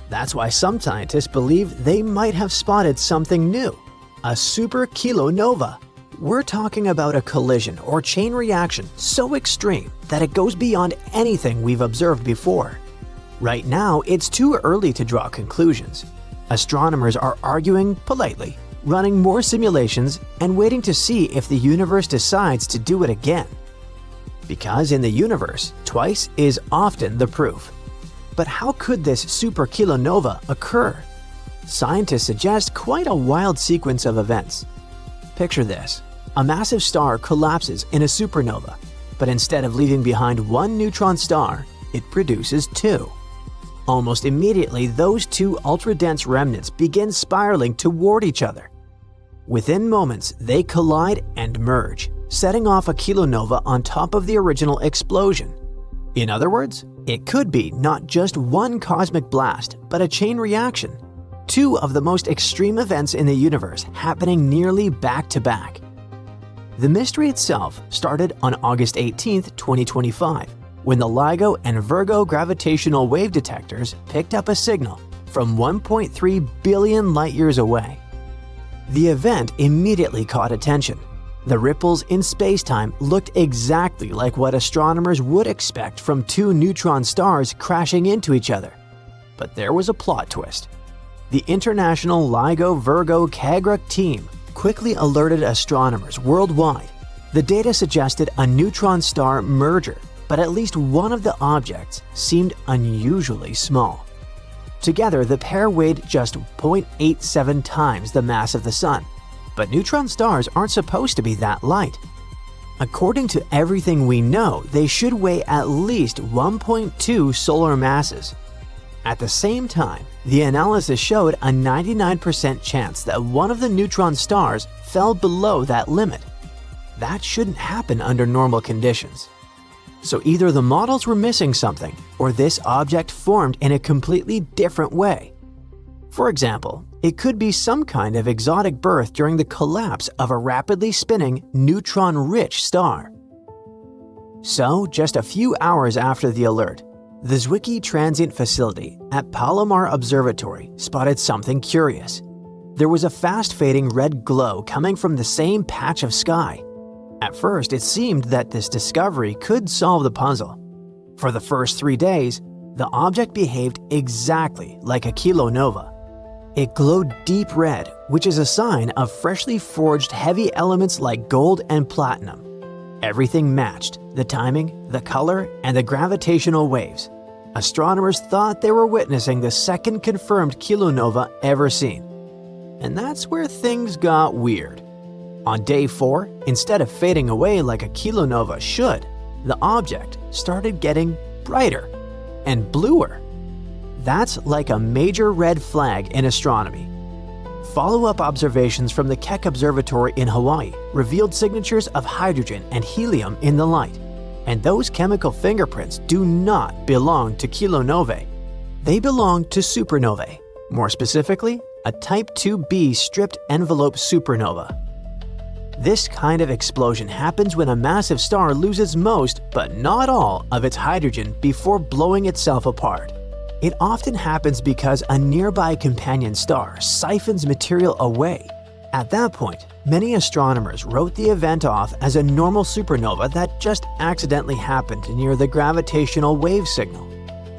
That's why some scientists believe they might have spotted something new, a super kilonova. We're talking about a collision or chain reaction so extreme that it goes beyond anything we've observed before. Right now, it's too early to draw conclusions. Astronomers are arguing politely, running more simulations, and waiting to see if the universe decides to do it again. Because in the universe, twice is often the proof. But how could this super kilonova occur? Scientists suggest quite a wild sequence of events. Picture this. A massive star collapses in a supernova, but instead of leaving behind one neutron star, it produces two. Almost immediately, those two ultra-dense remnants begin spiraling toward each other. Within moments, they collide and merge, setting off a kilonova on top of the original explosion. In other words, it could be not just one cosmic blast, but a chain reaction. Two of the most extreme events in the universe happening nearly back-to-back. The mystery itself started on August 18, 2025, when the LIGO and Virgo gravitational wave detectors picked up a signal from 1.3 billion light-years away. The event immediately caught attention. The ripples in space-time looked exactly like what astronomers would expect from two neutron stars crashing into each other. But there was a plot twist. The International LIGO-Virgo CAGRA team quickly alerted astronomers worldwide. The data suggested a neutron star merger, but at least one of the objects seemed unusually small. Together, the pair weighed just 0.87 times the mass of the Sun. But neutron stars aren't supposed to be that light. According to everything we know, they should weigh at least 1.2 solar masses. At the same time, the analysis showed a 99% chance that one of the neutron stars fell below that limit. That shouldn't happen under normal conditions. So either the models were missing something, or this object formed in a completely different way. For example, it could be some kind of exotic birth during the collapse of a rapidly spinning, neutron-rich star. So, just a few hours after the alert, the Zwicky Transient Facility at Palomar Observatory spotted something curious. There was a fast-fading red glow coming from the same patch of sky. At first, it seemed that this discovery could solve the puzzle. For the first 3 days, the object behaved exactly like a kilonova. It glowed deep red, which is a sign of freshly forged heavy elements like gold and platinum. Everything matched: the timing, the color, and the gravitational waves. Astronomers thought they were witnessing the second confirmed kilonova ever seen. And that's where things got weird. On day 4, instead of fading away like a kilonova should, the object started getting brighter and bluer. That's like a major red flag in astronomy. Follow-up observations from the Keck Observatory in Hawaii revealed signatures of hydrogen and helium in the light, and those chemical fingerprints do not belong to kilonovae. They belong to supernovae, more specifically, a Type 2b stripped envelope supernova. This kind of explosion happens when a massive star loses most, but not all, of its hydrogen before blowing itself apart. It often happens because a nearby companion star siphons material away. At that point, many astronomers wrote the event off as a normal supernova that just accidentally happened near the gravitational wave signal.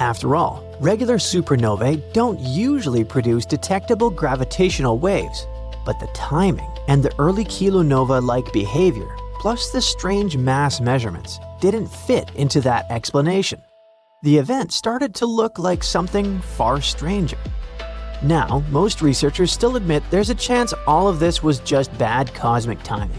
After all, regular supernovae don't usually produce detectable gravitational waves, but the timing and the early kilonova-like behavior, plus the strange mass measurements, didn't fit into that explanation. The event started to look like something far stranger. Now, most researchers still admit there's a chance all of this was just bad cosmic timing.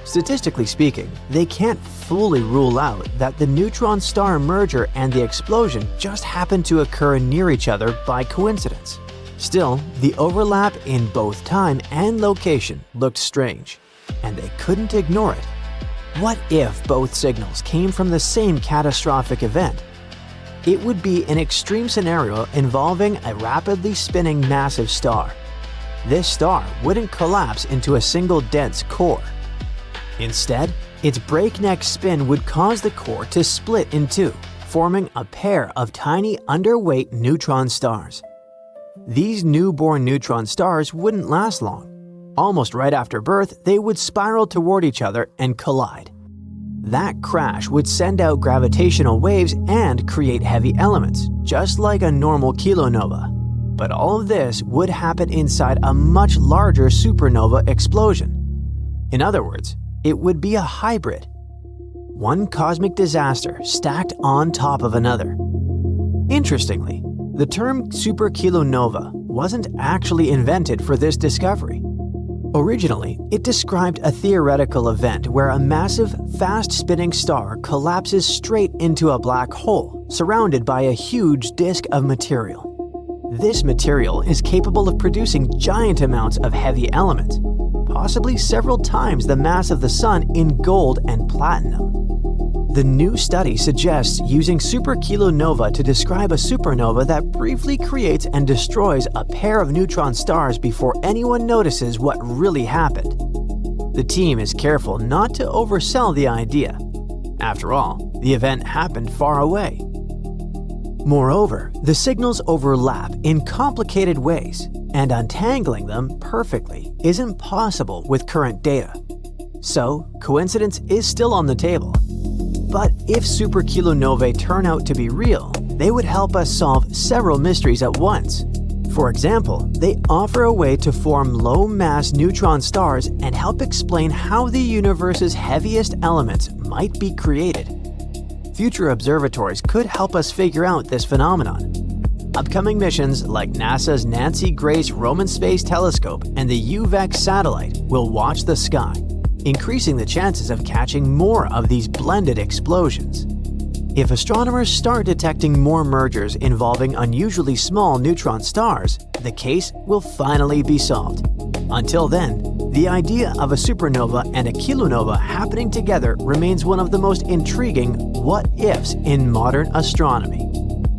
Statistically speaking, they can't fully rule out that the neutron star merger and the explosion just happened to occur near each other by coincidence. Still, the overlap in both time and location looked strange, and they couldn't ignore it. What if both signals came from the same catastrophic event? It would be an extreme scenario involving a rapidly spinning massive star. This star wouldn't collapse into a single dense core. Instead, its breakneck spin would cause the core to split in two, forming a pair of tiny underweight neutron stars. These newborn neutron stars wouldn't last long. Almost right after birth, they would spiral toward each other and collide. That crash would send out gravitational waves and create heavy elements, just like a normal kilonova. But all of this would happen inside a much larger supernova explosion. In other words, it would be a hybrid. One cosmic disaster stacked on top of another. Interestingly, the term superkilonova wasn't actually invented for this discovery. Originally, it described a theoretical event where a massive, fast-spinning star collapses straight into a black hole, surrounded by a huge disk of material. This material is capable of producing giant amounts of heavy elements, possibly several times the mass of the Sun in gold and platinum. The new study suggests using superkilonova to describe a supernova that briefly creates and destroys a pair of neutron stars before anyone notices what really happened. The team is careful not to oversell the idea. After all, the event happened far away. Moreover, the signals overlap in complicated ways, and untangling them perfectly isn't possible with current data. So, coincidence is still on the table. But if superkilonovae turn out to be real, they would help us solve several mysteries at once. For example, they offer a way to form low-mass neutron stars and help explain how the universe's heaviest elements might be created. Future observatories could help us figure out this phenomenon. Upcoming missions like NASA's Nancy Grace Roman Space Telescope and the UVEX satellite will watch the sky, increasing the chances of catching more of these blended explosions. If astronomers start detecting more mergers involving unusually small neutron stars, the case will finally be solved. Until then, the idea of a supernova and a kilonova happening together remains one of the most intriguing what-ifs in modern astronomy.